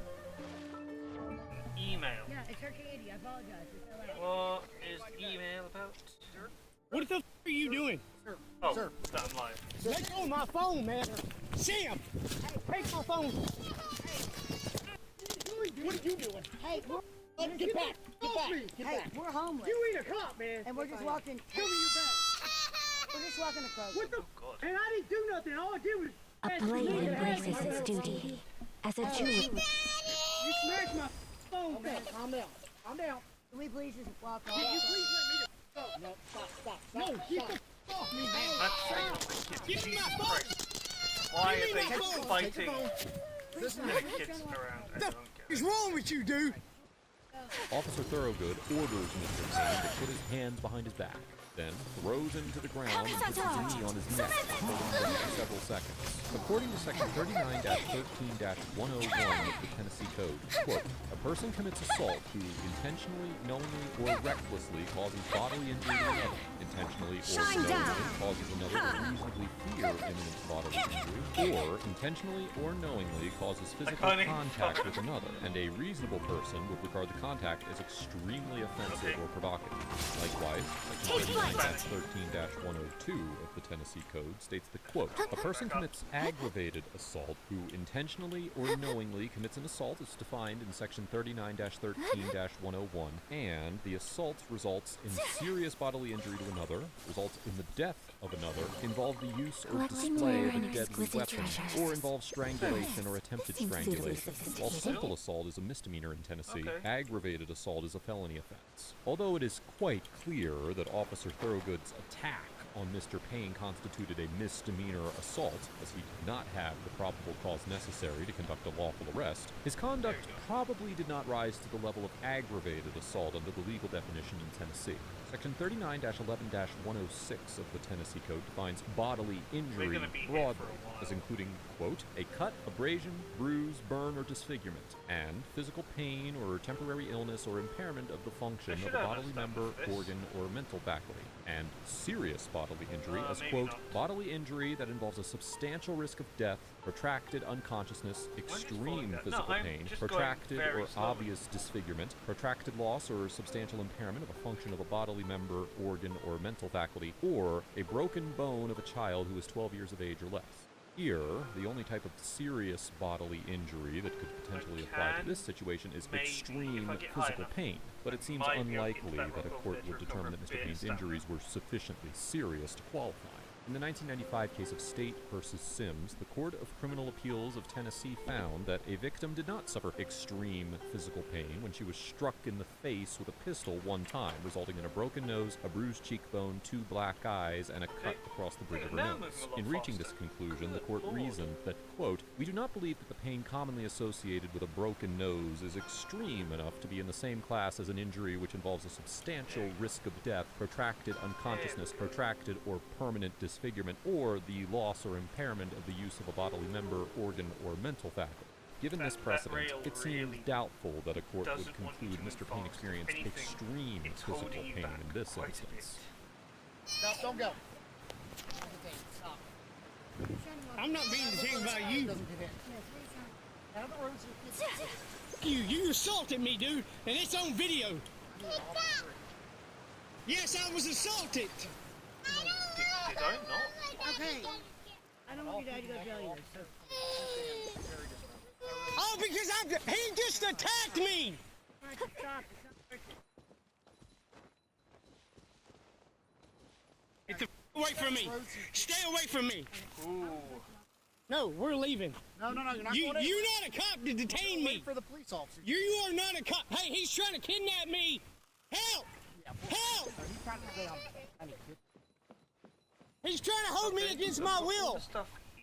Yeah, it's her candy. I apologize. What is the email about? What the f are you doing? Oh, sir. I'm live. Let go of my phone, man. Sam! Hey, take my phone. What are you doing? Hey, Get back! Get back! Get back! we're homeless. You ain't a cop, man. And we're just walking. Give me your bag. We're just walking across. What the f? And I didn't do nothing. All I did was... A blade embraces its duty. As a Jew, You smashed my phone, man. Calm down. Calm down. Can we please just walk off? Can you please let me the f up? No, stop. No, get the f off me, man. Give me my phone. Why are they fighting Listen, the kids around? I don't what get is wrong with you, dude? Officer Thorogood orders Mr. Payne to put his hands behind his back, then throws him to the ground and puts his knee on his neck, holding him for several seconds. According to Section 39-13-101 of the Tennessee Code, quote, a person commits assault who intentionally, knowingly, or recklessly causes bodily injury to another, intentionally or knowingly causes another to reasonably fear imminent bodily injury, or intentionally or knowingly causes physical contact with another, and a reasonable person would regard the contact as extremely offensive or provocative. Likewise, Section 39-13-102 of the Tennessee Code states that, quote, a person commits aggravated assault who intentionally or knowingly commits an assault as defined in Section 39-13-101, and the assault results in serious bodily injury to another, results in the death of another, involve the use or display of a deadly weapon, or involves strangulation or attempted strangulation. While simple assault is a misdemeanor in Tennessee, aggravated assault is a felony offense. Although it is quite clear that Officer Thorogood's attack on Mr. Payne constituted a misdemeanor assault, as he did not have the probable cause necessary to conduct a lawful arrest, his conduct probably did not rise to the level of aggravated assault under the legal definition in Tennessee. Section 39-11-106 of the Tennessee Code defines bodily injury broadly as including, quote, a cut, abrasion, bruise, burn, or disfigurement, and physical pain or temporary illness or impairment of the function of a bodily member, organ, or mental faculty, and serious bodily injury as, quote, bodily injury that involves a substantial risk of death, protracted unconsciousness, extreme physical pain, protracted or obvious disfigurement, protracted loss or substantial impairment of a function of a bodily member, organ, or mental faculty, or a broken bone of a child who is 12 years of age or less. Here, the only type of serious bodily injury that could potentially apply to this situation is extreme physical pain, but it seems unlikely that a court would determine that Mr. Payne's injuries were sufficiently serious to qualify. In the 1995 case of State versus Sims, the Court of Criminal Appeals of Tennessee found that a victim did not suffer extreme physical pain when she was struck in the face with a pistol one time, resulting in a broken nose, a bruised cheekbone, 2 black eyes, and a cut across the bridge of her nose. In reaching this conclusion, the court reasoned that, quote, we do not believe that the pain commonly associated with a broken nose is extreme enough to be in the same class as an injury which involves a substantial risk of death protracted unconsciousness, protracted or permanent disfigurement, or the loss or impairment of the use of a bodily member, organ, or mental faculty. Given this precedent, it seems doubtful that a court would conclude Mr. Payne experienced extreme physical pain in this instance. Stop, don't go. I'm not being detained by you. You assaulted me, dude, and it's on video. Yes, I was assaulted. Did I not? Okay. I don't want your dad to go to jail either. Oh, because he just attacked me. Get the away from me. Stay away from me. Ooh. No, we're leaving. No, you're not going You're not a cop to detain me. Wait for the police officer. You are not a cop. Hey, he's trying to kidnap me. Help! Help! He's trying to hold me against my will.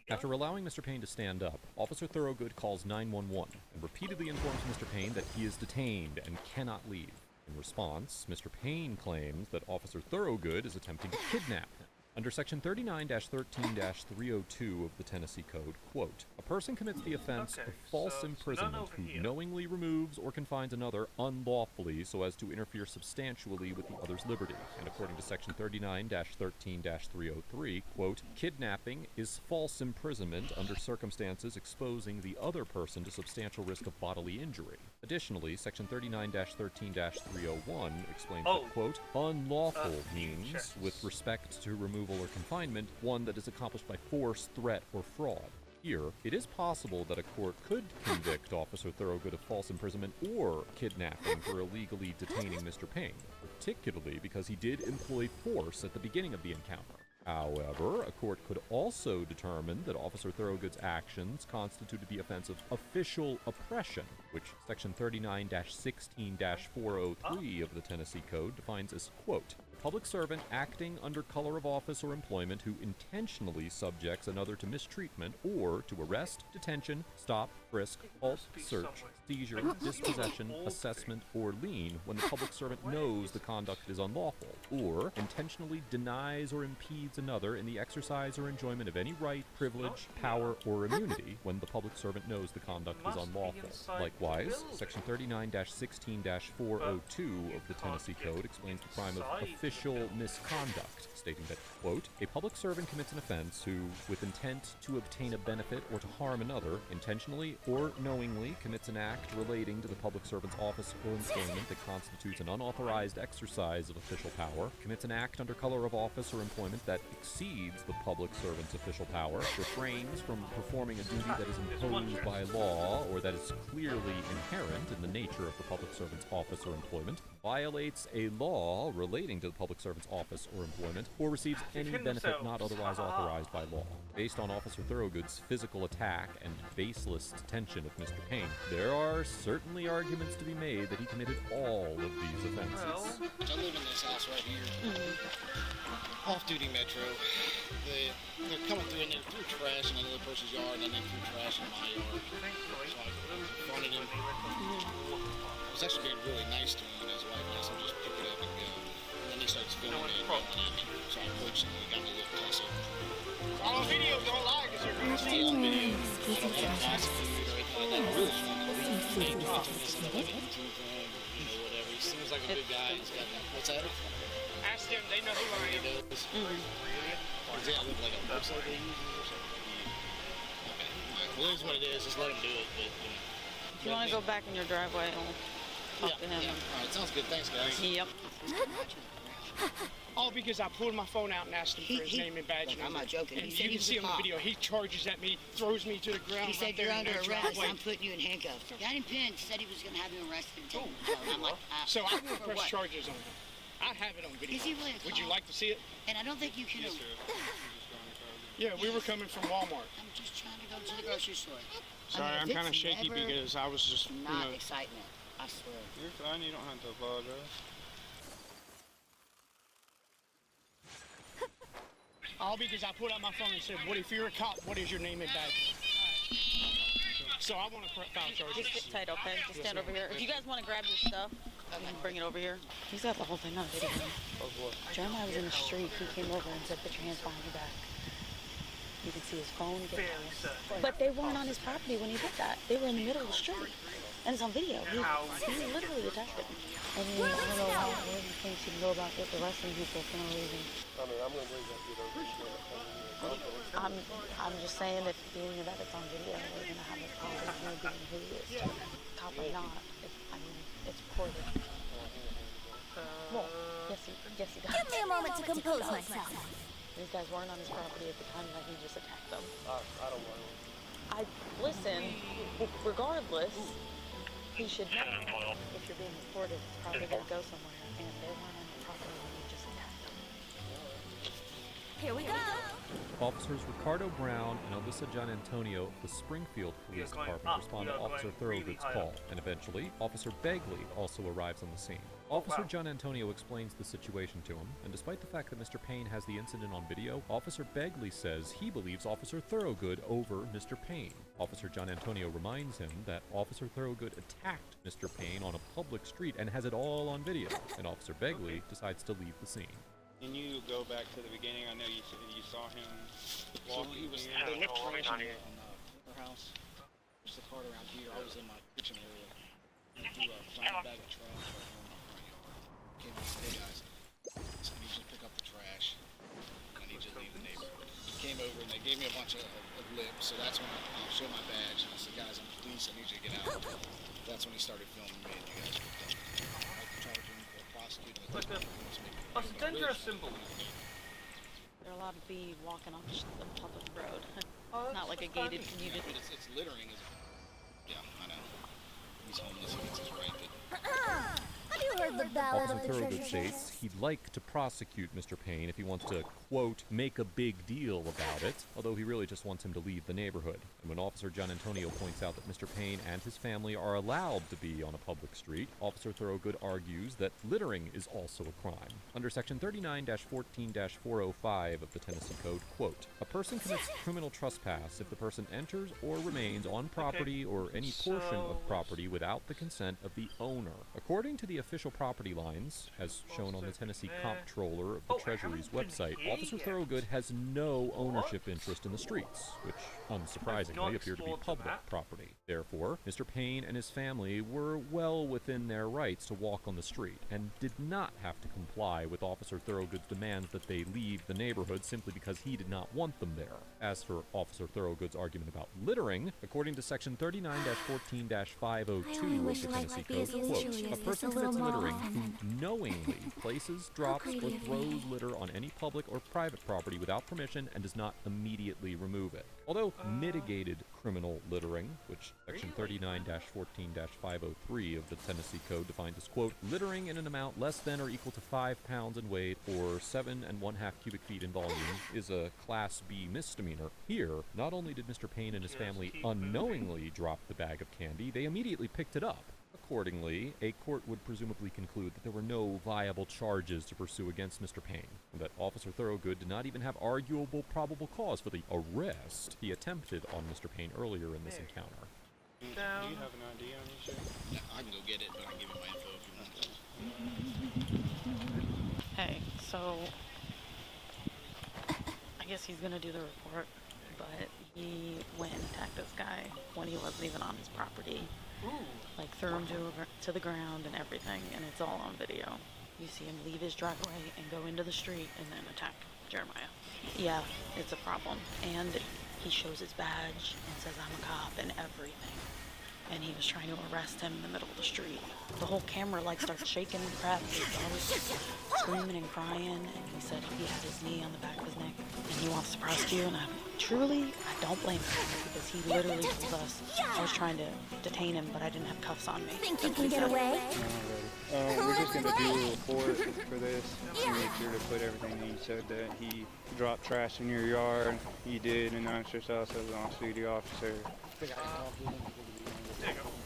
After allowing Mr. Payne to stand up, Officer Thorogood calls 911 and repeatedly informs Mr. Payne that he is detained and cannot leave. In response, Mr. Payne claims that Officer Thorogood is attempting to kidnap him. Under Section 39-13-302 of the Tennessee Code, quote, a person commits the offense of false imprisonment who knowingly removes or confines another unlawfully so as to interfere substantially with the other's liberty. And according to Section 39-13-303, quote, kidnapping is false imprisonment under circumstances exposing the other person to substantial risk of bodily injury. Additionally, Section 39-13-301 explains that, quote, unlawful means, with respect to removal or confinement, one that is accomplished by force, threat, or fraud. Here, it is possible that a court could convict Officer Thorogood of false imprisonment or kidnapping for illegally detaining Mr. Payne, particularly because he did employ force at the beginning of the encounter. However, a court could also determine that Officer Thorogood's actions constituted the offense of official oppression, which Section 39-16-403 of the Tennessee Code defines as, quote, a public servant acting under color of office or employment who intentionally subjects another to mistreatment or to arrest, detention, stop, frisk, halt, search, seizure, dispossession, assessment, or lien when the public servant knows the conduct is unlawful, or intentionally denies or impedes another in the exercise or enjoyment of any right, privilege, power, or immunity when the public servant knows the conduct is unlawful. Likewise, Section 39-16-402 of the Tennessee Code explains the crime of official misconduct, stating that, quote, a public servant commits an offense who, with intent to obtain a benefit or to harm another, intentionally or knowingly commits an act relating to the public servant's office or employment that constitutes an unauthorized exercise of official power, commits an act under color of office or employment that exceeds the public servant's official power, refrains from performing a duty that is imposed by law or that is clearly inherent in the nature of the public servant's office or employment, violates a law relating to the public servant's office or employment, or receives any benefit not otherwise authorized by law. Based on Officer Thorogood's physical attack and baseless detention of Mr. Payne, there are certainly arguments to be made that he committed all of these offenses. I live in this house right here. Off-duty Metro. They're coming through and they threw trash in another person's yard and then they threw trash in my yard. So I confronted him. I was actually being really nice to him and his wife asked him to just pick it up and go. And then he starts filming me and yelling at me. So I approached him and he got me a little closer. On video, don't lie because you're going to see on video. I don't have fast food or anything like that. I really just want to make this like a YouTube thing, you know, whatever. He seems like a good guy. He's got what's that? Ask them, they know who I am. Does he have like a website they use or something? Okay. Well, it is what it is. Just let him do it. But, if you want to go back in your driveway, I'll talk to him. Yeah. All right, sounds good. Thanks, guys. Yep. All because I pulled my phone out and asked him for his name and badge number. I'm not joking. And He said you he can was see a on the cop. video, he charges at me, throws me to the ground. He said right you're there in under their arrest. driveway. I'm putting you in handcuffs. Got him pinned. Said he was going to have you arrested and taken. So I'm like, So I will for press what? charges on him. I have it on video. Is he really a Would you cop? like to see it? And I don't think you can. Yeah, we were coming from Walmart. I'm just trying to go to the grocery store. Sorry, I'm if kind of it's shaky never because I was just, not excitement. I swear. You're fine. You don't have to apologize. All because I put out my phone and said, "What if you're a cop? What is your name and badge?" So I want to file charges. Just sit tight, okay? Just stand over here. If you guys want to grab your stuff, Bring it over here. He's got the whole thing on video. Jeremiah was in the street. He came over and said, "Put your hands behind your back." You can see his phone. But they weren't on his property when he did that. They were in the middle of the street. And it's on video. He literally attacked him. I mean, I don't know what he thinks he can go about with the rest of people for no reason. I mean, I'm going to bring that kid over. I'm just saying that being that it's on video, we're going to have a problem with being who he is. Cop or not. It's recorded. Well, yes, he does. Give me a moment to compose myself. These guys weren't on his property at the time that he just attacked them. I don't worry. Listen, regardless, he should know if you're being recorded, it's probably going to go somewhere, and they weren't on your property when you just attacked them. Here we go. Officers Ricardo Brown and Alyssa John Antonio of the Springfield Police Department respond to Officer Thorogood's call, and eventually, Officer Begley also arrives on the scene. Officer John Antonio explains the situation to him, and despite the fact that Mr. Payne has the incident on video, Officer Begley says he believes Officer Thorogood over Mr. Payne. Officer John Antonio reminds him that Officer Thorogood attacked Mr. Payne on a public street and has it all on video, and Officer Begley decides to leave the scene. Can you go back to the beginning? I know you saw him walking. They left trash on the house. There's the cart around here. I was in my kitchen area. And I threw a giant bag of trash right here in my front yard. Came and said, "Hey guys, I need you to pick up the trash. I need you to leave the neighborhood." Came over and they gave me a bunch of lips. So that's when I showed my badge and I said, "Guys, I'm the police. I need you to get out." That's when he started filming me and you guys picked up. I charged him for prosecuting. Like a dangerous symbol. They're allowed to be walking on the public road. Not like a gated community. But it's littering. Yeah, I know. He's homeless. He gets his right. Have you heard the ballad Officer of the Thorogood treasure chest? states he'd like to prosecute Mr. Payne if he wants to, quote, make a big deal about it, although he really just wants him to leave the neighborhood. And when Officer John Antonio points out that Mr. Payne and his family are allowed to be on a public street, Officer Thorogood argues that littering is also a crime. Under Section 39-14-405 of the Tennessee Code, quote, a person commits criminal trespass if the person enters or remains on property or any portion of property without the consent of the owner. According to the official property lines, as shown on the Tennessee Comptroller of the Treasury's website, Officer Thorogood has no ownership interest in the streets, which, unsurprisingly, appear to be public property. Therefore, Mr. Payne and his family were well within their rights to walk on the street, and did not have to comply with Officer Thorogood's demands that they leave the neighborhood simply because he did not want them there. As for Officer Thorogood's argument about littering, according to Section 39-14-502 of the Tennessee Code, quote, a person commits littering who knowingly places, drops, or throws litter on any public or private property without permission and does not immediately remove it. Although mitigated criminal littering, which Section 39-14-503 of the Tennessee Code defines as, quote, littering in an amount less than or equal to 5 pounds in weight or 7 1/2 cubic feet in volume, is a Class B misdemeanor. Here, not only did Mr. Payne and his family unknowingly drop the bag of candy, they immediately picked it up. Accordingly, a court would presumably conclude that there were no viable charges to pursue against Mr. Payne, and that Officer Thorogood did not even have arguable probable cause for the arrest he attempted on Mr. Payne earlier in this encounter. Do you have an ID on you, sir? Yeah, I can go get it, but I'll give you my info if you want. Hey, so I guess he's gonna do the report, but he went and attacked this guy when he wasn't even on his property. Like threw him to the ground and everything, and it's all on video. You see him leave his driveway and go into the street and then attack Jeremiah. Yeah, it's a problem. And he shows his badge and says I'm a cop and everything. And he was trying to arrest him in the middle of the street. The whole camera like starts shaking and crap. His daughter's screaming and crying, and he said he has his knee on the back of his neck and he wants to prosecute, and I don't blame him, because he literally told us I was trying to detain him, but I didn't have cuffs on me. Think you can get away? We're just going to do a report for this to make sure to put everything he said that he dropped trash in your yard. He did, and announced yourself as an off-duty officer. If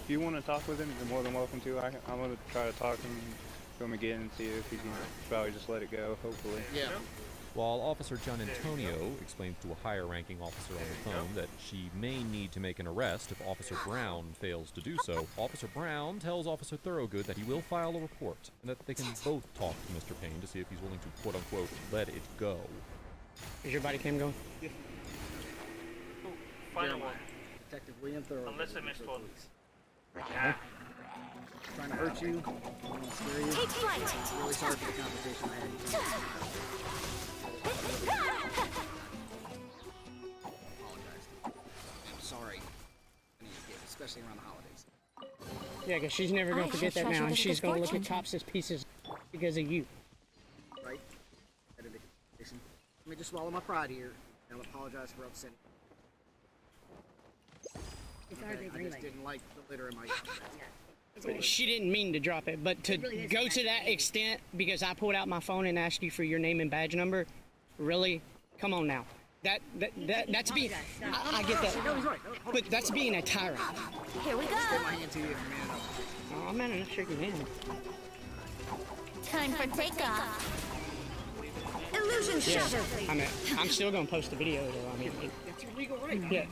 you want to talk with him, you're more than welcome to. I'm going to try to talk to him again and see if he can probably just let it go, hopefully. Yeah. while Officer John Antonio explains to a higher-ranking officer on the phone that she may need to make an arrest if Officer Brown fails to do so, Officer Brown tells Officer Thorogood that he will file a report, and that they can both talk to Mr. Payne to see if he's willing to, quote-unquote, let it go. Is your body cam going? Yeah. Final one. Detective William Thorogood. Unless I missed one. Yeah. Trying to hurt you. Scare you. Take flight. Really sorry for the conversation I had. Apologize. I'm sorry. I need to get, especially around the holidays. Yeah, because she's never going to forget that now, and she's going to look at cops as pieces because of you. Right? Let me just swallow my pride here, and I'll apologize for upsetting. Okay, I just didn't like the litter in my yard. She didn't mean to drop it, but to go to that extent because I pulled out my phone and asked you for your name and badge number, really? Come on now. That's being. I get that, but that's being a tyrant. Here we go. My hand to you, man. Oh, I'm not shaking your hand. Time for takeoff. Illusion shattered. I'm still gonna post the video though. I mean, that's your legal right. Yeah.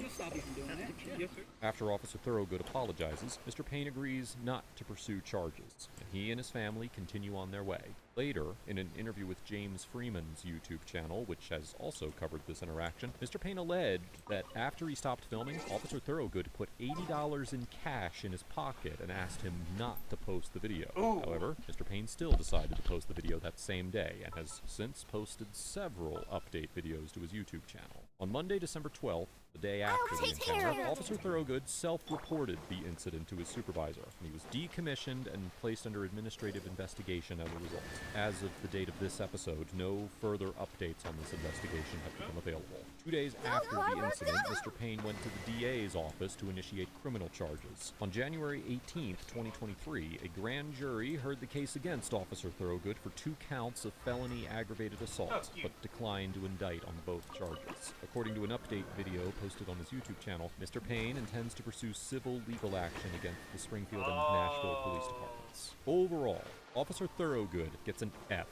After Officer Thorogood apologizes, Mr. Payne agrees not to pursue charges, and he and his family continue on their way. Later, in an interview with James Freeman's YouTube channel, which has also covered this interaction, Mr. Payne alleged that after he stopped filming, Officer Thorogood put $80 in cash in his pocket and asked him not to post the video. Ooh. However, Mr. Payne still decided to post the video that same day, and has since posted several update videos to his YouTube channel. On Monday, December 12th, the day after the encounter, Officer Thorogood self-reported the incident to his supervisor, and he was decommissioned and placed under administrative investigation as a result. As of the date of this episode, no further updates on this investigation have become available. 2 days after the incident, Mr. Payne went to the DA's office to initiate criminal charges. On January 18th, 2023, a grand jury heard the case against Officer Thorogood for 2 counts of felony aggravated assault, but declined to indict on both charges. According to an update video posted on his YouTube channel, Mr. Payne intends to pursue civil legal action against the Springfield and Nashville police departments. Overall, Officer Thorogood gets an F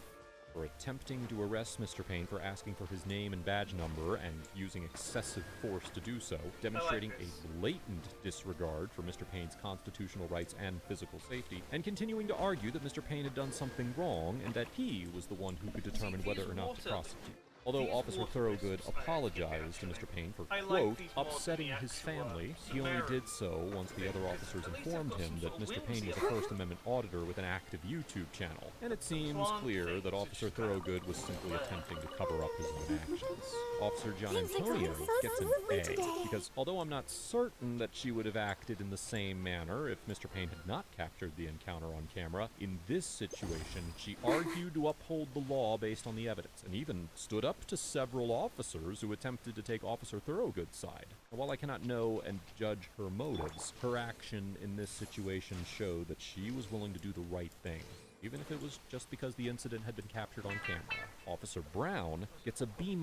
for attempting to arrest Mr. Payne for asking for his name and badge number and using excessive force to do so, demonstrating a blatant disregard for Mr. Payne's constitutional rights and physical safety, and continuing to argue that Mr. Payne had done something wrong and that he was the one who could determine whether or not to prosecute. Although Officer Thorogood apologized to Mr. Payne for, quote, upsetting his family, he only did so once the other officers informed him that Mr. Payne was a First Amendment auditor with an active YouTube channel, and it seems clear that Officer Thorogood was simply attempting to cover up his own actions. Officer John Antonio gets an A, because although I'm not certain that she would have acted in the same manner if Mr. Payne had not captured the encounter on camera, in this situation, she argued to uphold the law based on the evidence, and even stood up to several officers who attempted to take Officer Thorogood's side. While I cannot know and judge her motives, her action in this situation showed that she was willing to do the right thing, even if it was just because the incident had been captured on camera. Officer Brown gets a B-,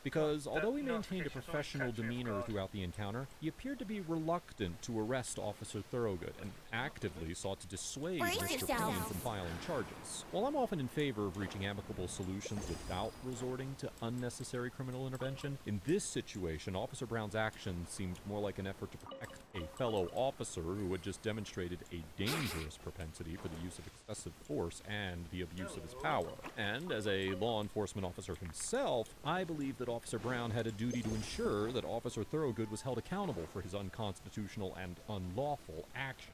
because although he maintained a professional demeanor throughout the encounter, he appeared to be reluctant to arrest Officer Thorogood and actively sought to dissuade Mr. Payne from filing charges. While I'm often in favor of reaching amicable solutions without resorting to unnecessary criminal intervention, in this situation, Officer Brown's actions seemed more like an effort to protect a fellow officer who had just demonstrated a dangerous propensity for the use of excessive force and the abuse of his power. And as a law enforcement officer himself, I believe that Officer Brown had a duty to ensure that Officer Thorogood was held accountable for his unconstitutional and unlawful actions.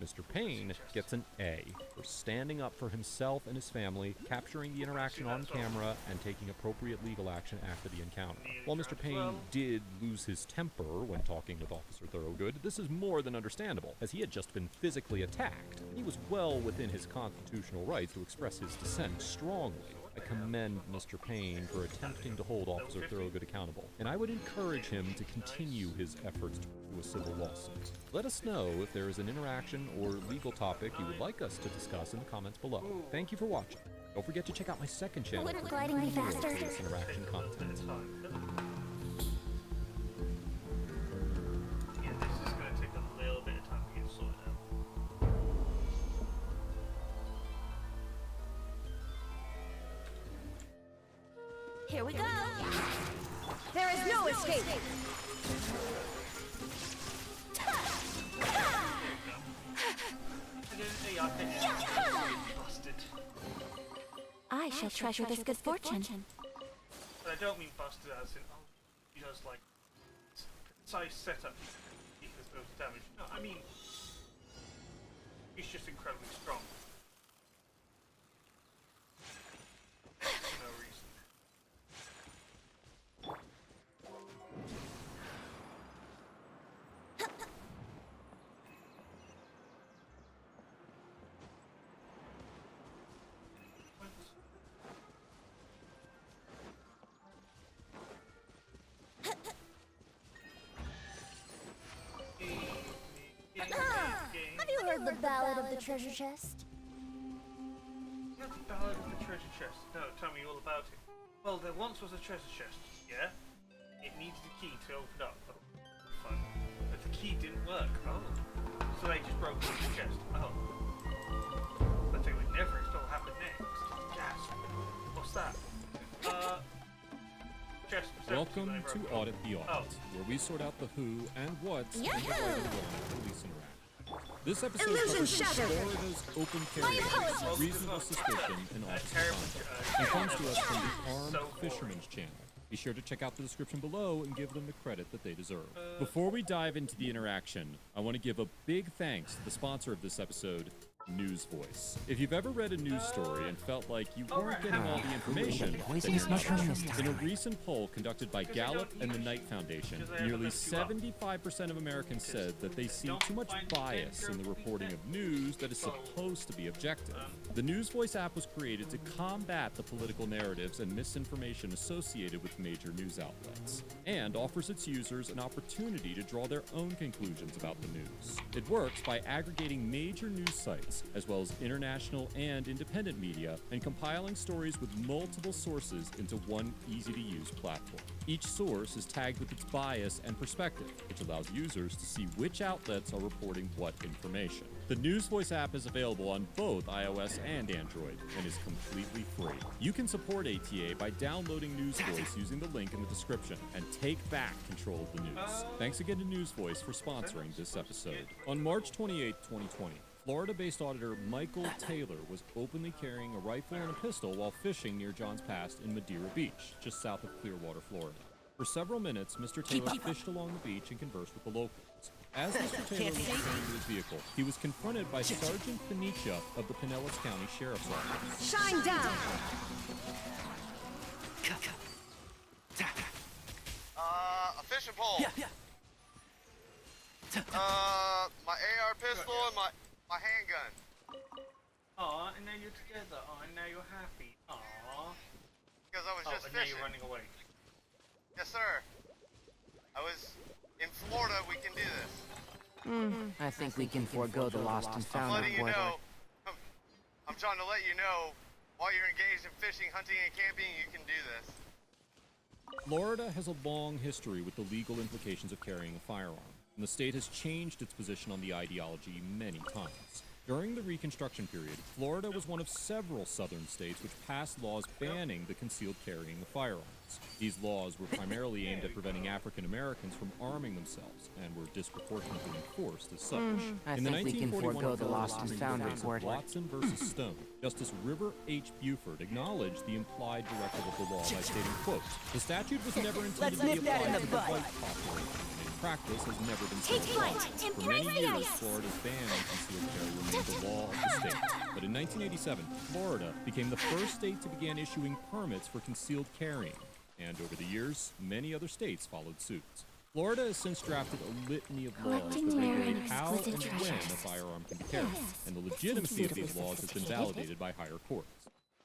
Mr. Payne gets an A for standing up for himself and his family, capturing the interaction on camera, and taking appropriate legal action after the encounter. While Mr. Payne did lose his temper when talking with Officer Thorogood, this is more than understandable, as he had just been physically attacked, and he was well within his constitutional rights to express his dissent strongly. I commend Mr. Payne for attempting to hold Officer Thorogood accountable, and I would encourage him to continue his efforts to pursue a civil lawsuit. Let us know if there is an interaction or legal topic you would like us to discuss in the comments below. Thank you for watching. Don't forget to check out my second channel for gliding me faster. this interaction content. Yeah, this is going to take a little bit of time to get sorted out. Here we go. There is no escape. I shall treasure this good fortune. But I don't mean busted as in, oh, he does like precise setup because those damage. No, I mean, he's just incredibly strong. For no reason. Have you heard the ballad of the treasure chest? Not the ballad of the treasure chest. No, tell me all about it. Well, there once was a treasure chest, yeah? It needed a key to open up. Oh, fun. But the key didn't work. Oh. So they just broke the chest. Oh. But they would never install what happened next. Gasp. What's that? Chest. Welcome to Audit the Audit, where we sort out the who and what's in the right and wrong police interaction. This episode covers Florida's open carry, reasonable suspicion, and officer conduct, and comes to us from the Armed Fisherman's Channel. Be sure to check out the description below and give them the credit that they deserve. Before we dive into the interaction, I want to give a big thanks to the sponsor of this episode, News Voice. If you've ever read a news story and felt like you weren't getting all the information, then you're not wrong. In a recent poll conducted by Gallup and the Knight Foundation, nearly 75% of Americans said that they see too much bias in the reporting of news that is supposed to be objective. The News Voice app was created to combat the political narratives and misinformation associated with major news outlets, and offers its users an opportunity to draw their own conclusions about the news. It works by aggregating major news sites, as well as international and independent media, and compiling stories with multiple sources into one easy-to-use platform. Each source is tagged with its bias and perspective, which allows users to see which outlets are reporting what information. The News Voice app is available on both iOS and Android, and is completely free. You can support ATA by downloading News Voice using the link in the description, and take back control of the news. Thanks again to News Voice for sponsoring this episode. On March 28, 2020, Florida-based auditor Michael Taylor was openly carrying a rifle and a pistol while fishing near Johns Pass in Madeira Beach, just south of Clearwater, Florida. For several minutes, Mr. Taylor fished along the beach and conversed with the locals. As Mr. Taylor returned to his vehicle, he was confronted by Sergeant Panicia of the Pinellas County Sheriff's Office. Shine down! A fishing pole. My AR pistol and my handgun. Aw, and now you're together. Aw, and now you're happy. Aw. Because I was just and fishing. now you're running away. Yes, sir. I was in Florida. We can do this. I think we can forego the lost and I'm found letting you report. know. I'm trying to let you know, while you're engaged in fishing, hunting, and camping, you can do this. Florida has a long history with the legal implications of carrying a firearm, and the state has changed its position on the ideology many times. During the Reconstruction period, Florida was one of several southern states which passed laws banning the concealed carrying of firearms. These laws were primarily aimed at preventing African Americans from arming themselves, and were disproportionately enforced as such. I In the think we can 1941 forego the Florida lost and Supreme found Court case of report. Watson versus Stone, Justice River H. Buford acknowledged the implied directive of the law by stating, quote, "The statute was never intended to be applied to the white population. Practice has never been so applied. For many years, Florida's ban on concealed carry remained the law of the state. But in 1987, Florida became the first state to begin issuing permits for concealed carrying. And over the years, many other states followed suit. Florida has since drafted a litany of laws that Collecting rare regulate and how and exquisite when a treasures. firearm can be carried, Yes, and the it legitimacy of seems these laws has been sophisticated. validated by higher courts.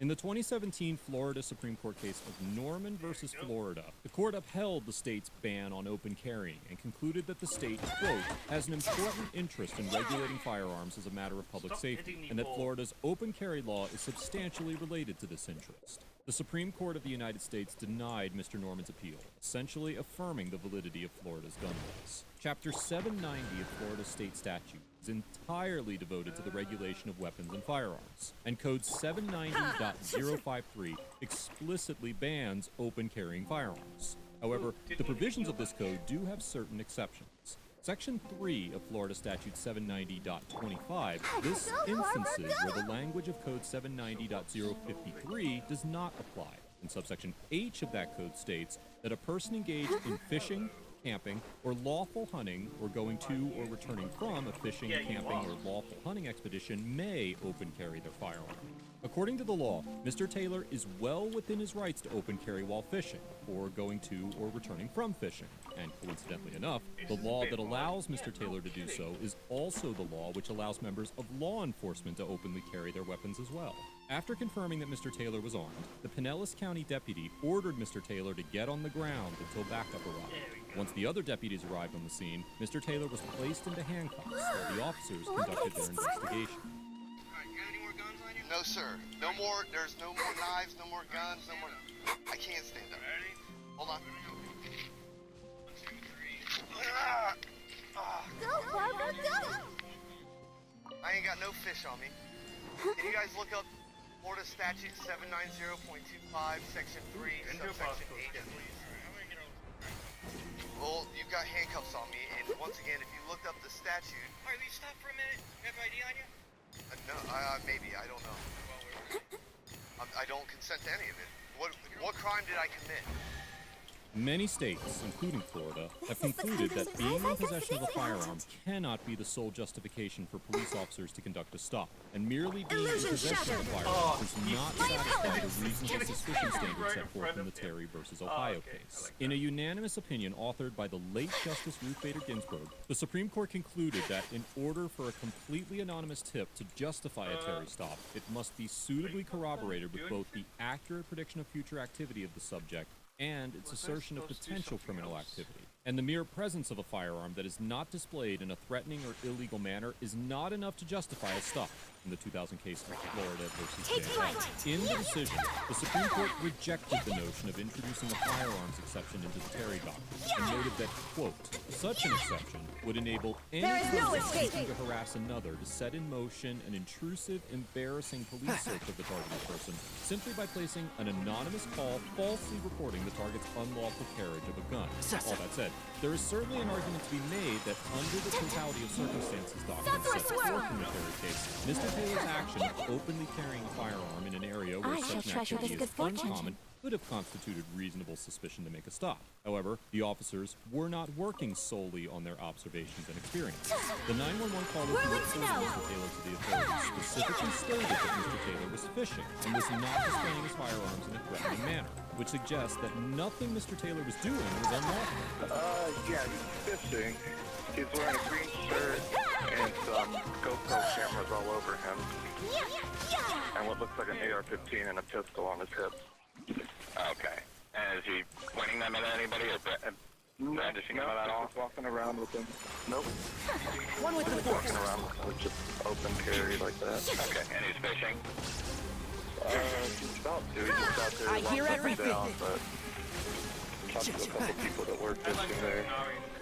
In the 2017 Florida Supreme Court case of Norman versus Florida, the court upheld the state's ban on open carrying and concluded that the state, quote, has an important interest in regulating firearms as a matter of public safety, and that Florida's open carry law is substantially related to this interest. The Supreme Court of the United States denied Mr. Norman's appeal, essentially affirming the validity of Florida's gun laws. Chapter 790 of Florida state statute is entirely devoted to the regulation of weapons and firearms, and Code 790.053 explicitly bans open carrying firearms. However, the provisions of this code do have certain exceptions. Section 3 of Florida Statute 790.25 lists instances where the language of Code 790.053 does not apply, and subsection H of that code states that a person engaged in fishing, camping, or lawful hunting, or going to or returning from a fishing, camping, or lawful hunting expedition may open carry their firearm. According to the law, Mr. Taylor is well within his rights to open carry while fishing, or going to or returning from fishing. And coincidentally enough, the law that allows Mr. Taylor to do so is also the law which allows members of law enforcement to openly carry their weapons as well. After confirming that Mr. Taylor was armed, the Pinellas County deputy ordered Mr. Taylor to get on the ground until backup arrived. Once the other deputies arrived on the scene, Mr. Taylor was placed into handcuffs while the officers conducted their investigation. No, sir. No more. There's no more knives, no more guns, no more. I can't stand up. Hold on. 1, 2, 3. Go, Barbara, go! I ain't got no fish on me. Can you guys look up Florida Statute 790.25, Section 3, Subsection H, please? Well, you've got handcuffs on me, and once again, if you looked up the statute... Alright, will you stop for a minute? You have ID on you? No, maybe, I don't know. I don't consent to any of it. What crime did I commit? Many states, including Florida, have concluded that being in possession of a firearm cannot be the sole justification for police officers to conduct a stop, and merely being in possession of a firearm does not satisfy the reasonable suspicion standard set forth in the Terry v. Ohio case. In a unanimous opinion authored by the late Justice Ruth Bader Ginsburg, the Supreme Court concluded that in order for a completely anonymous tip to justify a Terry stop, it must be suitably corroborated with both the accurate prediction of future activity of the subject and its assertion of potential criminal activity. And the mere presence of a firearm that is not displayed in a threatening or illegal manner is not enough to justify a stop in the 2000 case of Florida versus Genshin. In the decision, the Supreme Court rejected the notion of introducing a firearms exception into the Terry doctrine and noted that, quote, such an exception would enable any person seeking to harass another to set in motion an intrusive, embarrassing police search of the targeted person simply by placing an anonymous call falsely reporting the target's unlawful carriage of a gun. All that said, there is certainly an argument to be made that under the totality of circumstances doctrine set forth in the Terry case, Mr. Taylor's action of openly carrying a firearm in an area where such an activity is uncommon could have constituted reasonable suspicion to make a stop. However, the officers were not working solely on their observations and experience. The 911 caller who reported Mr. Taylor to the authorities specifically stated that Mr. Taylor was fishing and was not displaying his firearms in a threatening manner, which suggests that nothing Mr. Taylor was doing was unlawful. Yeah, he's fishing. He's wearing a green shirt and some GoPro cameras all over him. And what looks like an AR-15 and a pistol on his hip. Okay. And is he pointing them at anybody or brandishing them at all? Just walking around with them. Nope. One with the force. Walking around with just open carry like that. Okay. And he's fishing? He's about to. He's just out there. I hear everything. Down, but talked to a couple people that work fishing there.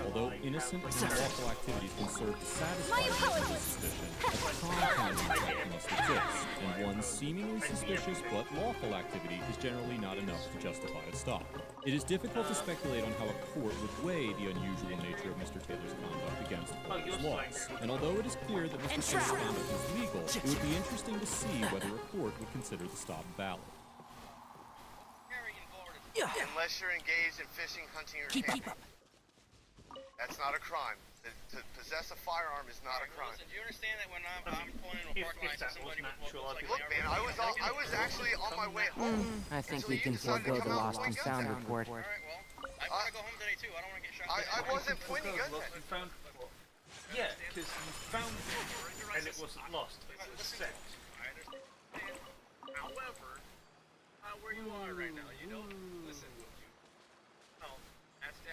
Although innocent and unlawful activities can serve to satisfy reasonable suspicion, a compounding effect must exist, and one seemingly suspicious but lawful activity is generally not enough to justify a stop. It is difficult to speculate on how a court would weigh the unusual nature of Mr. Taylor's conduct against Florida's laws, and although it is clear that Mr. Taylor's conduct is legal, it would be interesting to see whether a court would consider the stop valid. Unless you're engaged in fishing, hunting, or camping. That's not a crime. To possess a firearm is not a crime. Do you understand that when I'm pulling into a parking lot, somebody will like, look, man, I was actually on my way home. I think we can forego the lost and found report. Alright, well, I want to go home today too. I don't want to get shot. I wasn't pointing guns at you. Yeah, because you found it and it wasn't lost. It was set. I understand. However, where you are right now, you don't listen.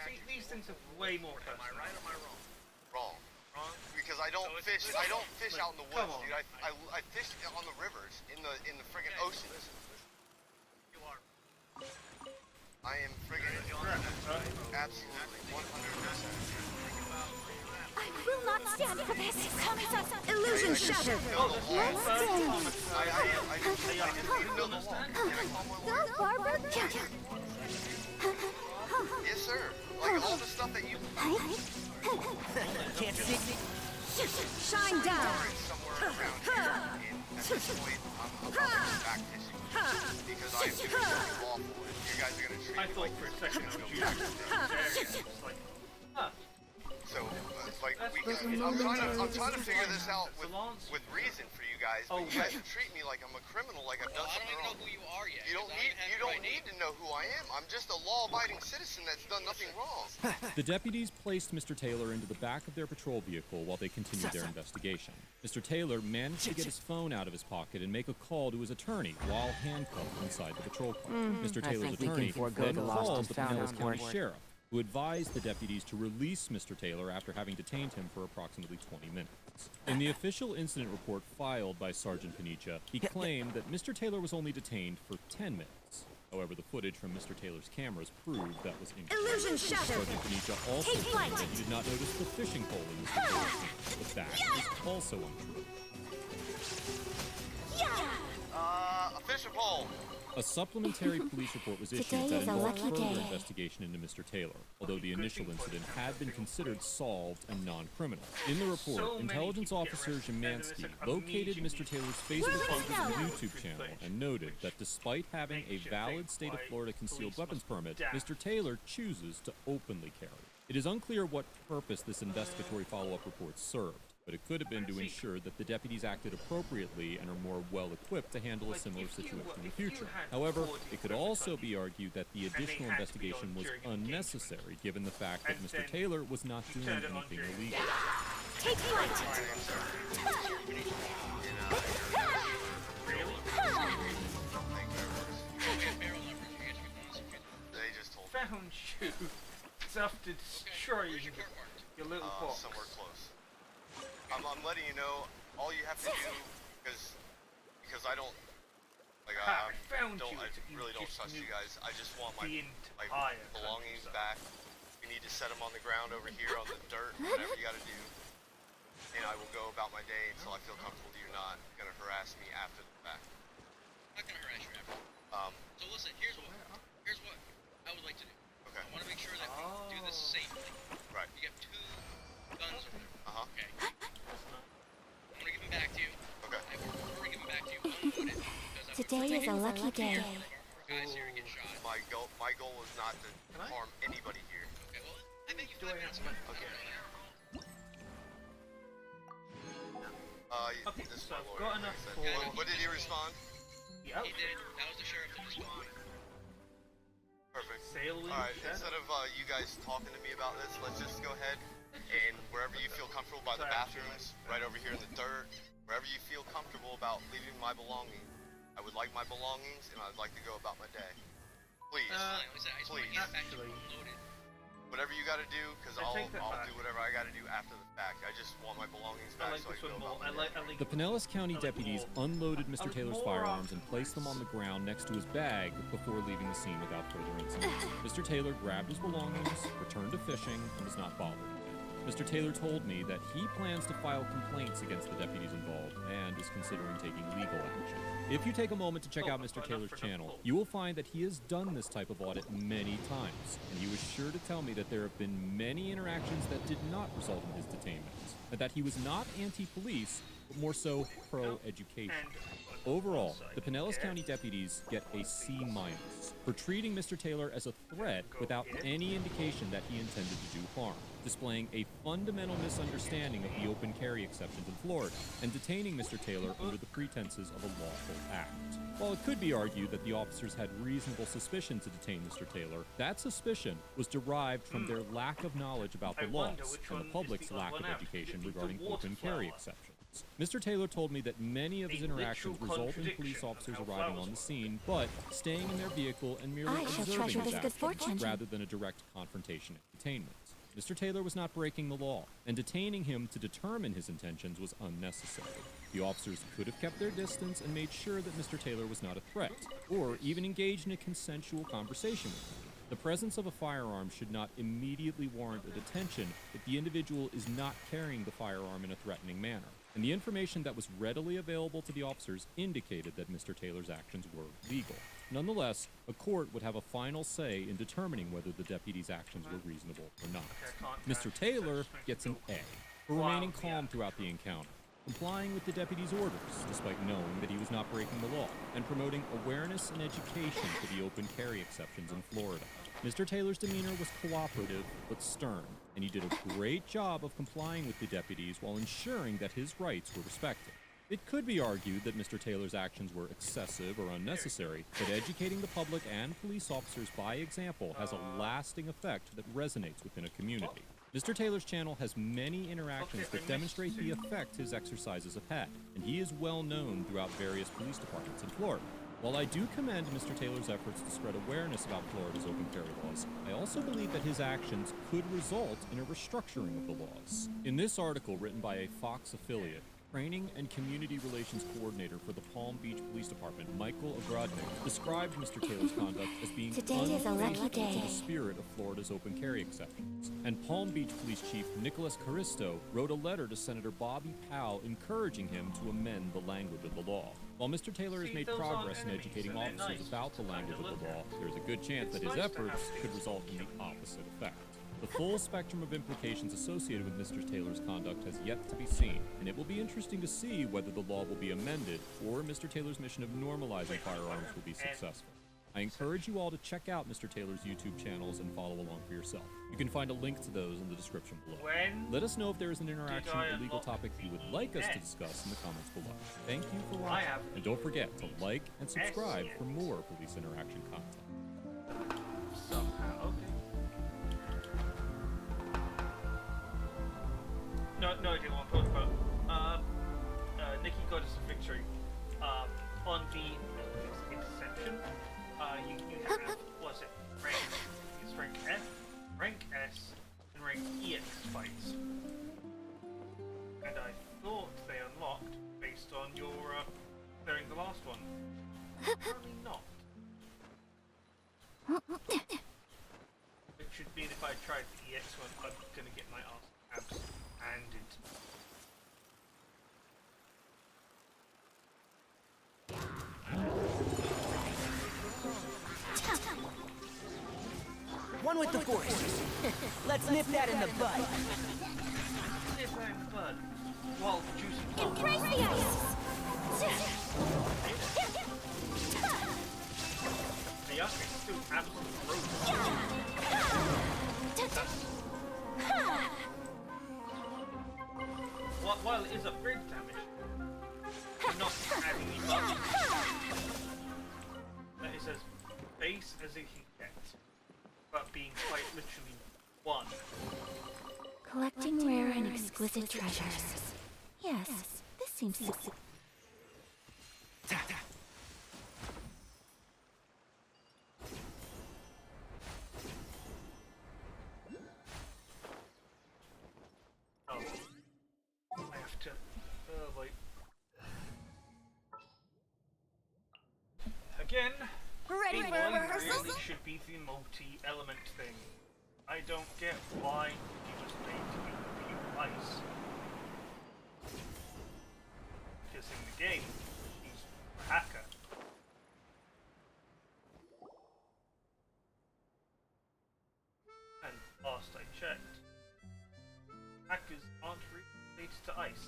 See, these things are way more personal. Am I right or am I wrong? Wrong. Wrong? Because I don't fish. I don't fish out in the woods, dude. I fish on the rivers, in the friggin' oceans. You are I am friggin' absolutely 100%. I will not stand for this. Illusion shattered. Go, Barbara. Yes, sir. Like all the stuff that you... Can't see. Shine down. Somewhere around here, and at this point, I'm about to back tissue. Because I am doing something awful, and you guys are gonna treat me like... for a second I was like, huh. So, like, I'm trying to figure this out with reason for you guys, but you guys treat me like I'm a criminal, like I've done something wrong. I don't even know who you are yet. You don't need to know who I am. I'm just a law-abiding citizen that's done nothing wrong. The deputies placed Mr. Taylor into the back of their patrol vehicle while they continued their investigation. Mr. Taylor managed to get his phone out of his pocket and make a call to his attorney while handcuffed inside the patrol car. Mr. Taylor's attorney then called the Pinellas County Sheriff, who advised the deputies to release Mr. Taylor after having detained him for approximately 20 minutes. In the official incident report filed by Sergeant Panicia, he claimed that Mr. Taylor was only detained for 10 minutes. However, the footage from Mr. Taylor's cameras proved that was incorrect. Illusion shattered. Sergeant Panicia also claimed that he did not notice the fishing pole in Mr. Taylor's hand, but that is also untrue. A fishing pole. A supplementary police report was issued that involved further investigation into Mr. Taylor, although the initial incident had been considered solved and non-criminal. In the report, intelligence officer Zemansky located Mr. Taylor's Facebook pages and YouTube channel and noted that despite having a valid state of Florida concealed weapons permit, Mr. Taylor chooses to openly carry. It is unclear what purpose this investigatory follow-up report served, but it could have been to ensure that the deputies acted appropriately and are more well-equipped to handle a similar situation in the future. However, it could also be argued that the additional investigation was unnecessary, given the fact that Mr. Taylor was not doing anything illegal. Take flight. They just told me. Found you. It's after destroying your little box. Somewhere close. I'm letting you know, all you have to do, because I don't, like, I really don't trust you guys. I just want my belongings back. You need to set them on the ground over here on the dirt, whatever you gotta do. And I will go about my day until I feel comfortable that you're not gonna harass me after the fact. I'm not gonna harass you after. So listen, here's what I would like to do. Okay. I want to make sure that we do this safely. Right. You got 2 guns over there. Okay. I'm gonna give them back to you. Okay. We're gonna give them back to you unloaded. Today is a lucky day. Guys here get shot. My goal is not to harm anybody here. Okay, well, I think you 5 minutes ago. Okay. This is my lawyer. What did he respond? Yep. He did. That was the sheriff that responded. Perfect. Alright, instead of you guys talking to me about this, let's just go ahead and wherever you feel comfortable by the bathrooms, right over here in the dirt, wherever you feel comfortable about leaving my belongings. I would like my belongings and I'd like to go about my day. Please. Please. Whatever you gotta do, because I'll do whatever I gotta do after the fact. I just want my belongings back so I can go about my day. The Pinellas County deputies unloaded Mr. Taylor's firearms and placed them on the ground next to his bag before leaving the scene without further incident. Mr. Taylor grabbed his belongings, returned to fishing, and was not bothered. Mr. Taylor told me that he plans to file complaints against the deputies involved and is considering taking legal action. If you take a moment to check out Mr. Taylor's channel, you will find that he has done this type of audit many times, and he was sure to tell me that there have been many interactions that did not result in his detainment, and that he was not anti-police, but more so pro-education. Overall, the Pinellas County deputies get a C- for treating Mr. Taylor as a threat without any indication that he intended to do harm, displaying a fundamental misunderstanding of the open carry exceptions in Florida, and detaining Mr. Taylor under the pretenses of a lawful act. While it could be argued that the officers had reasonable suspicion to detain Mr. Taylor, that suspicion was derived from their lack of knowledge about the laws and the public's lack of education regarding open carry exceptions. Mr. Taylor told me that many of his interactions result in police officers arriving on the scene, but staying in their vehicle and merely observing his actions rather than a direct confrontation and detainment. Mr. Taylor was not breaking the law, and detaining him to determine his intentions was unnecessary. The officers could have kept their distance and made sure that Mr. Taylor was not a threat, or even engaged in a consensual conversation with him. The presence of a firearm should not immediately warrant a detention if the individual is not carrying the firearm in a threatening manner. And the information that was readily available to the officers indicated that Mr. Taylor's actions were legal. Nonetheless, a court would have a final say in determining whether the deputy's actions were reasonable or not. Mr. Taylor gets an A for remaining calm throughout the encounter, complying with the deputy's orders despite knowing that he was not breaking the law, and promoting awareness and education for the open carry exceptions in Florida. Mr. Taylor's demeanor was cooperative but stern, and he did a great job of complying with the deputies while ensuring that his rights were respected. It could be argued that Mr. Taylor's actions were excessive or unnecessary, but educating the public and police officers by example has a lasting effect that resonates within a community. Mr. Taylor's channel has many interactions that demonstrate the effect his exercises have had, and he is well known throughout various police departments in Florida. While I do commend Mr. Taylor's efforts to spread awareness about Florida's open carry laws, I also believe that his actions could result in a restructuring of the laws. In this article written by a Fox affiliate, Training and Community Relations Coordinator for the Palm Beach Police Department, Michael Ogrodnik, described Mr. Taylor's conduct as being unfaithful to the spirit of Florida's open carry exceptions. And Palm Beach Police Chief Nicholas Caristo wrote a letter to Senator Bobby Powell encouraging him to amend the language of the law. While Mr. Taylor has made progress in educating officers about the language of the law, there is a good chance that his efforts could result in the opposite effect. The full spectrum of implications associated with Mr. Taylor's conduct has yet to be seen, and it will be interesting to see whether the law will be amended or Mr. Taylor's mission of normalizing firearms will be successful. I encourage you all to check out Mr. Taylor's YouTube channels and follow along for yourself. You can find a link to those in the description below. Let us know if there is an interaction or legal topic you would like us to discuss in the comments below. Thank you for watching, and don't forget to like and subscribe for more police interaction content. Somehow, okay. No idea what I'm talking about. Nikki got us a victory. On the interception, you have, what's it, rank F, rank S, and rank EX fights. And I thought they unlocked based on your clearing the last one. Apparently not. Which should mean if I tried the EX one, I'm gonna get my abs handed. One with the force. Let's nip that in the bud. Nip that in the bud. While juicing plum. Embrace the ice! The ice is still absolutely frozen. While it is upgrade damage, I'm not adding any buffs. It says base as it can get, but being quite literally one. Collecting rare and exquisite treasures. Yes, this seems I have to. Oh wait. Again, ready for rehearsals? Really should be the multi-element thing. I don't get why he was made to be pure ice. Because in the game, he's a hacker. And last I checked, hackers aren't related to ice.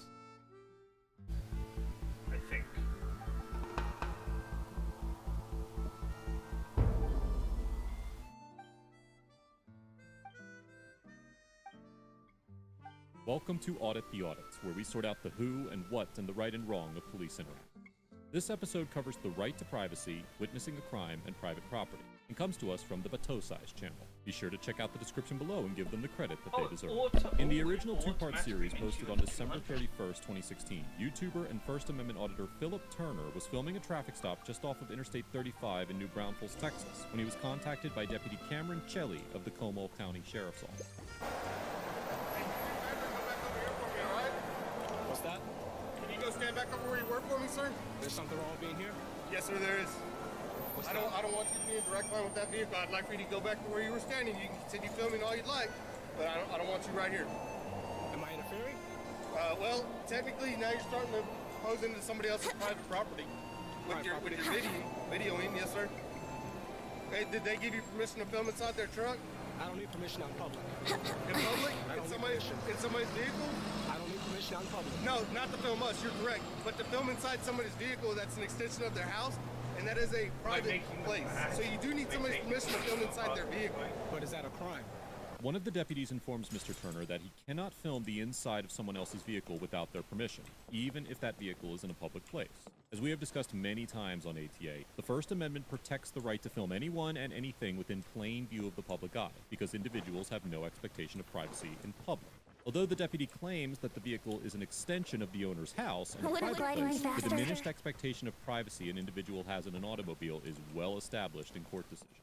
I think. Welcome to Audit the Audits, where we sort out the who and what and the right and wrong of police interaction. This episode covers the right to privacy, witnessing a crime, and private property, and comes to us from the Batosize channel. Be sure to check out the description below and give them the credit that they deserve. In the original two-part series posted on December 31st, 2016, YouTuber and First Amendment auditor Philip Turner was filming a traffic stop just off of Interstate 35 in New Braunfels, Texas, when he was contacted by Deputy Cameron Chelly of the Como County Sheriff's Office. What's that? Can you go stand back over where you were for me, sir? There's something wrong with being here? Yes, sir, there is. I don't want you to be in direct line with that vehicle. I'd like for you to go back to where you were standing. You can continue filming all you'd like, but I don't want you right here. Am I interfering? Well, technically now you're starting to pose into somebody else's private property with your videoing. Yes, sir. Hey, did they give you permission to film inside their truck? I don't need permission out in public. In public? In somebody's vehicle? I don't need permission out in public. No, not to film us, you're correct. But to film inside somebody's vehicle, that's an extension of their house, and that is a private place. So you do need somebody's permission to film inside their vehicle. But is that a crime? One of the deputies informs Mr. Turner that he cannot film the inside of someone else's vehicle without their permission, even if that vehicle is in a public place. As we have discussed many times on ATA, the First Amendment protects the right to film anyone and anything within plain view of the public eye, because individuals have no expectation of privacy in public. Although the deputy claims that the vehicle is an extension of the owner's house and a private place, the diminished expectation of privacy an individual has in an automobile is well established in court decisions.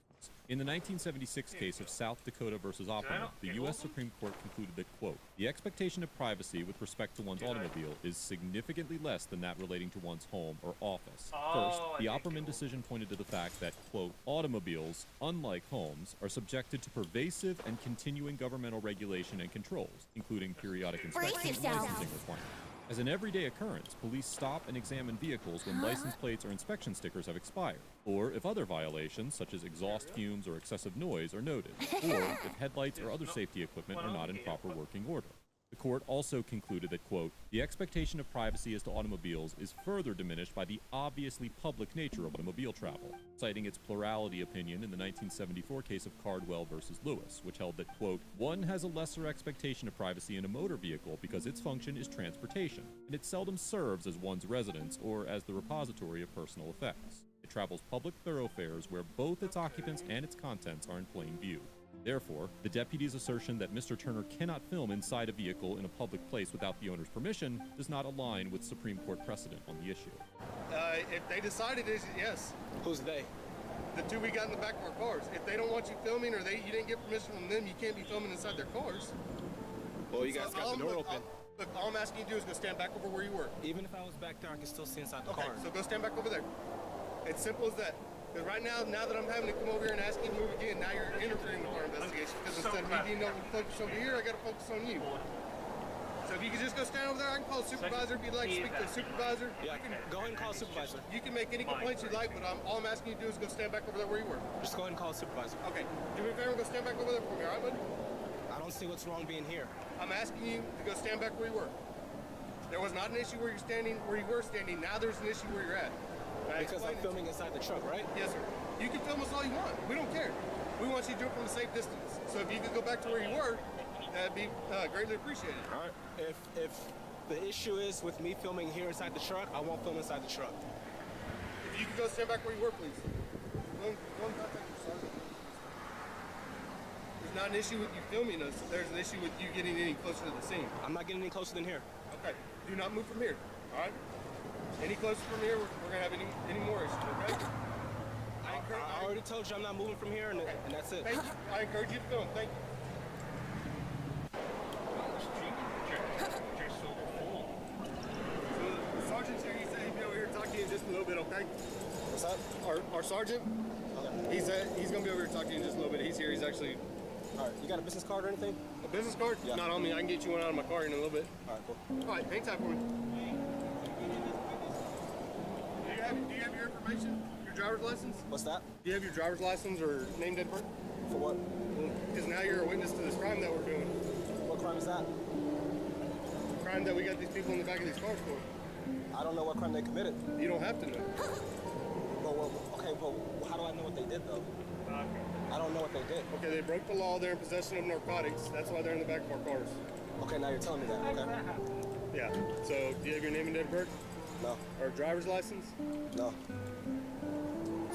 In the 1976 case of South Dakota versus Optima, the U.S. Supreme Court concluded that, quote, the expectation of privacy with respect to one's automobile is significantly less than that relating to one's home or office. First, the Opperman decision pointed to the fact that, quote, automobiles, unlike homes, are subjected to pervasive and continuing governmental regulation and controls, including periodic inspection and licensing requirements. As an everyday occurrence, police stop and examine vehicles when license plates or inspection stickers have expired, or if other violations, such as exhaust fumes or excessive noise, are noted, or if headlights or other safety equipment are not in proper working order. The court also concluded that, quote, the expectation of privacy as to automobiles is further diminished by the obviously public nature of automobile travel, citing its plurality opinion in the 1974 case of Cardwell versus Lewis, which held that, quote, one has a lesser expectation of privacy in a motor vehicle because its function is transportation, and it seldom serves as one's residence or as the repository of personal effects. It travels public thoroughfares where both its occupants and its contents are in plain view. Therefore, the deputy's assertion that Mr. Turner cannot film inside a vehicle in a public place without the owner's permission does not align with Supreme Court precedent on the issue. If they decided it, yes. Who's they? The two we got in the back of our cars. If they don't want you filming or you didn't get permission from them, you can't be filming inside their cars. Well, you guys got the door open. Look, all I'm asking you to do is go stand back over where you were. Even if I was back there, I can still see inside the car. Okay, so go stand back over there. It's simple as that. Because right now that I'm having to come over here and ask you to move again, now you're interfering with our investigation. Because instead of me being able to focus over here, I got to focus on you. So if you could just go stand over there, I can call a supervisor if you'd like to speak to a supervisor. Yeah, go ahead and call a supervisor. You can make any complaints you like, but all I'm asking you to do is go stand back over there where you were. Just go ahead and call a supervisor. Okay. Do me a favor and go stand back over there for me, all right, buddy? I don't see what's wrong being here. I'm asking you to go stand back where you were. There was not an issue where you were standing. Now there's an issue where you're at. Because I'm filming inside the truck, right? Yes, sir. You can film us all you want. We don't care. We want you to do it from a safe distance. So if you could go back to where you were, that'd be greatly appreciated. All right. If the issue is with me filming here inside the truck, I won't film inside the truck. If you could go stand back where you were, please. Go and contact your sergeant. There's not an issue with you filming us. There's an issue with you getting any closer to the scene. I'm not getting any closer than here. Okay. Do not move from here. All right? Any closer from here, we're going to have any more issues, okay? I already told you I'm not moving from here, and that's it. Thank you. I encourage you to film. Thank you. So the sergeant's here. He said he'd be over here talking to you in just a little bit, okay? What's that? Our sergeant, okay. He's going to be over here talking to you in just a little bit. He's here. He's actually... All right. You got a business card or anything? A business card? Yeah. Not on me. I can get you one out of my car in a little bit. All right, cool. All right. Hang tight for me. Do you have your information? Your driver's license? What's that? Do you have your driver's license or name, date, birth? For what? Because now you're a witness to this crime that we're doing. What crime is that? The crime that we got these people in the back of these cars for. I don't know what crime they committed. You don't have to know. Well, how do I know what they did, though? I don't know what they did. Okay, they broke the law. They're in possession of narcotics. That's why they're in the back of our cars. Okay, now you're telling me that. Okay. Yeah. So, do you have your name and date of birth? No. Or a driver's license? No.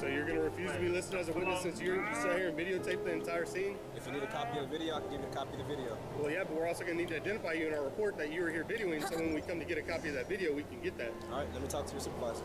So you're going to refuse to be listed as a witness since you sat here and videotaped the entire scene? If you need a copy of the video, I can give you a copy of the video. Well, yeah, but we're also going to need to identify you in our report that you were here videoing, so when we come to get a copy of that video, we can get that. All right, let me talk to your supervisor.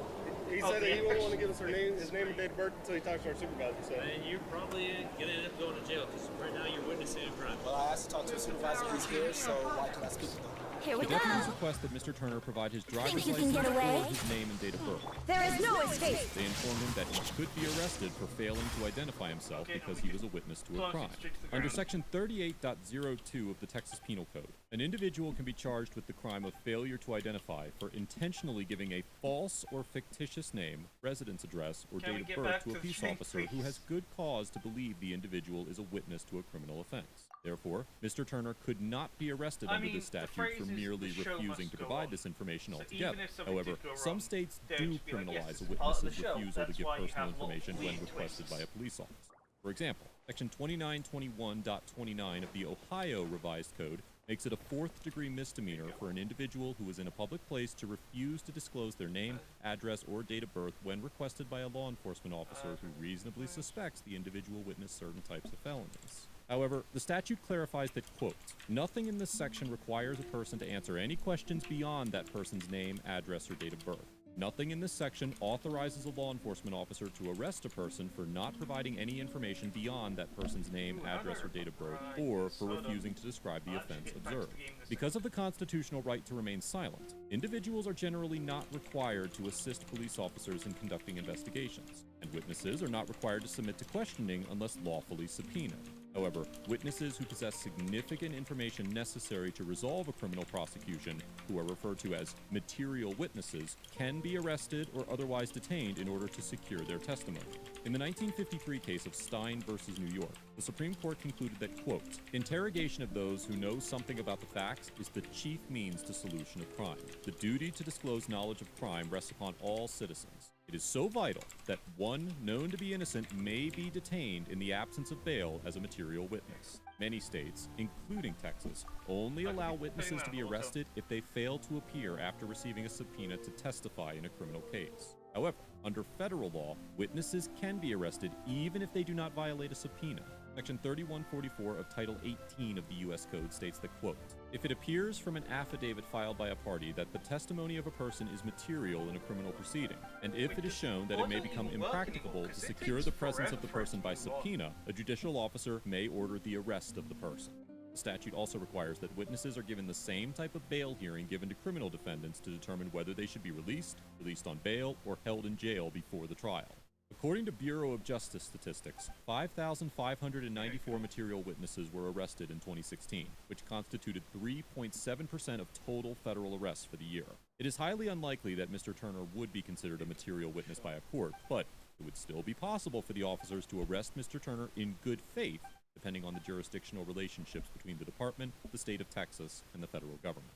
He said that he wouldn't want to give us his name and date of birth until he talks to our supervisor. So. And you're probably going to end up going to jail because right now you're witnessing a crime. Well, I asked to talk to a supervisor. He's here, so why can't I speak to him? Here The we go. deputies request that Mr. Turner provide his driver's Think you license can get or away? his name and date of birth. There is no escape. They informed him that he could be arrested for failing to identify himself because he was a witness to a crime. Under Section 38.02 of the Texas Penal Code, an individual can be charged with the crime of failure to identify for intentionally giving a false or fictitious name, residence address, or Can we date of get birth back to a to the peace street, officer who please? has good cause to believe the individual is a witness to a criminal offense. Therefore, Mr. Turner could not be arrested under this statute for merely refusing to provide this information altogether. However, some states do criminalize a witness's refusal to give personal information when requested by a police officer. For example, Section 2921.29 of the Ohio Revised Code makes it a fourth-degree misdemeanor for an individual who is in a public place to refuse to disclose their name, address, or date of birth when requested by a law enforcement officer who reasonably suspects the individual witnessed certain types of felonies. However, the statute clarifies that, quote, nothing in this section requires a person to answer any questions beyond that person's name, address, or date of birth. Nothing in this section authorizes a law enforcement officer to arrest a person for not providing any information beyond that person's name, address, or date of birth, or for refusing to describe the offense observed. Because of the constitutional right to remain silent, individuals are generally not required to assist police officers in conducting investigations, and witnesses are not required to submit to questioning unless lawfully subpoenaed. However, witnesses who possess significant information necessary to resolve a criminal prosecution, who are referred to as material witnesses, can be arrested or otherwise detained in order to secure their testimony. In the 1953 case of Stein versus New York, the Supreme Court concluded that, quote, interrogation of those who know something about the facts is the chief means to solution of crime. The duty to disclose knowledge of crime rests upon all citizens. It is so vital that one known to be innocent may be detained in the absence of bail as a material witness. Many states, including Texas, only allow witnesses to be arrested if they fail to appear after receiving a subpoena to testify in a criminal case. However, under federal law, witnesses can be arrested even if they do not violate a subpoena. Section 3144 of Title 18 of the U.S. Code states that, quote, if it appears from an affidavit filed by a party that the testimony of a person is material in a criminal proceeding, and if it is shown that it may become impracticable to secure the presence of the person by subpoena, a judicial officer may order the arrest of the person. The statute also requires that witnesses are given the same type of bail hearing given to criminal defendants to determine whether they should be released on bail, or held in jail before the trial. According to Bureau of Justice statistics, 5,594 material witnesses were arrested in 2016, which constituted 3.7% of total federal arrests for the year. It is highly unlikely that Mr. Turner would be considered a material witness by a court, but it would still be possible for the officers to arrest Mr. Turner in good faith, depending on the jurisdictional relationships between the department, the state of Texas, and the federal government.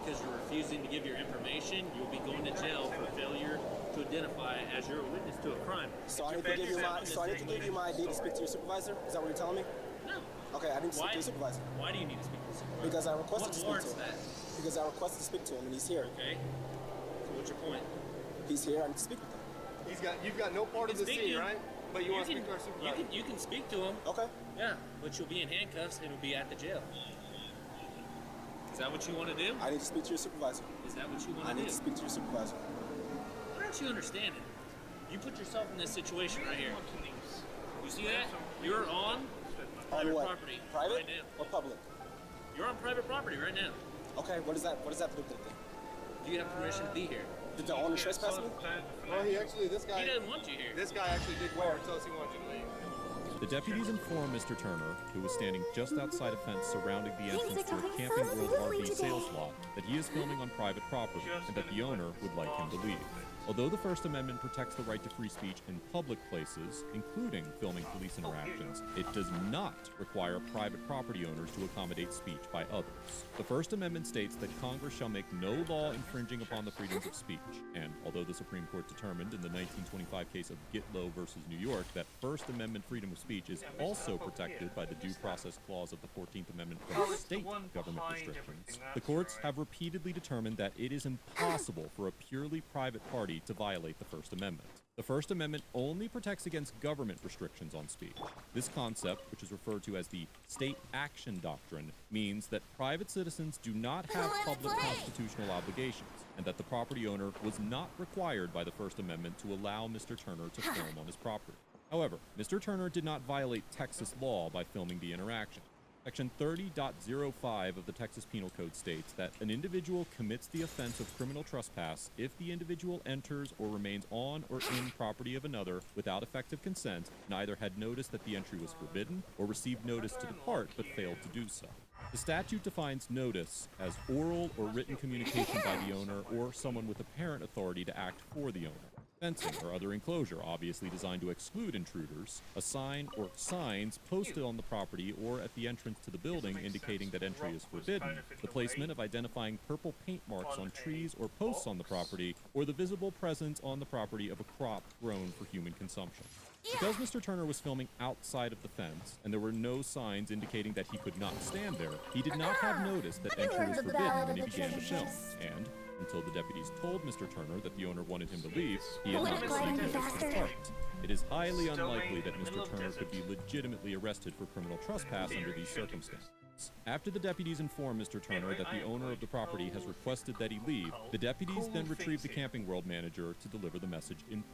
Because you're refusing to give your information, you'll be going to jail for failure to identify as you're a witness to a crime. So I need to give you my ID to speak to your supervisor? Is that what you're telling me? No. Okay, I need to speak to your supervisor. Why do you need to speak to the supervisor? Because I requested to speak to warrants him. that? Because I requested to speak to him, and he's here. Okay. So what's your point? He's here. I need to speak with him. You've got no part of the scene, right? But you want to speak to our supervisor. You can speak to him. Okay. Yeah, but you'll be in handcuffs and you'll be at the jail. Is that what you want to do? I need to speak to your supervisor. Is that what you want to do? I need to speak to your supervisor. Why don't you understand it? You put yourself in this situation right here. You see that? You're on private property. Private right now. or public? You're on private property right now. Okay, what does that do with it then? Do you have permission to be here? Did the owner trespass me? Well, this guy... He doesn't want you here. This guy actually did tell us he wanted you to leave. The deputies informed Mr. Turner, who was standing just outside a fence surrounding the entrance to a Camping World RV sales lot, that he is filming on private property and that the owner would like him to leave. Although the First Amendment protects the right to free speech in public places, including filming police interactions, it does not require private property owners to accommodate speech by others. The First Amendment states that Congress shall make no law infringing upon the freedoms of speech, and although the Supreme Court determined in the 1925 case of Gitlow versus New York that First Amendment freedom of speech is also protected by the Due Process Clause of the 14th Amendment from state government restrictions, the courts have repeatedly determined that it is impossible for a purely private party to violate the First Amendment. The First Amendment only protects against government restrictions on speech. This concept, which is referred to as the state action doctrine, means that private citizens do not have public constitutional obligations, and that the property owner was not required by the First Amendment to allow Mr. Turner to film on his property. However, Mr. Turner did not violate Texas law by filming the interaction. Section 30.05 of the Texas Penal Code states that an individual commits the offense of criminal trespass if the individual enters or remains on or in property of another without effective consent, neither had noticed that the entry was forbidden or received notice to depart but failed to do so. The statute defines notice as oral or written communication by the owner or someone with apparent authority to act for the owner. Fencing or other enclosure obviously designed to exclude intruders, a sign or signs posted on the property or at the entrance to the building indicating that entry is forbidden, the placement of identifying purple paint marks on trees or posts on the property, or the visible presence on the property of a crop grown for human consumption. Because Mr. Turner was filming outside of the fence, and there were no signs indicating that he could not stand there, he did not have notice that entry was forbidden when he began to film, and until the deputies told Mr. Turner that the owner wanted him to leave, he had not received notice to depart. It is highly unlikely that Mr. Turner could be legitimately arrested for criminal trespass under these circumstances. After the deputies inform Mr. Turner that the owner of the property has requested that he leave, the deputies then retrieve the Camping World manager to deliver the message in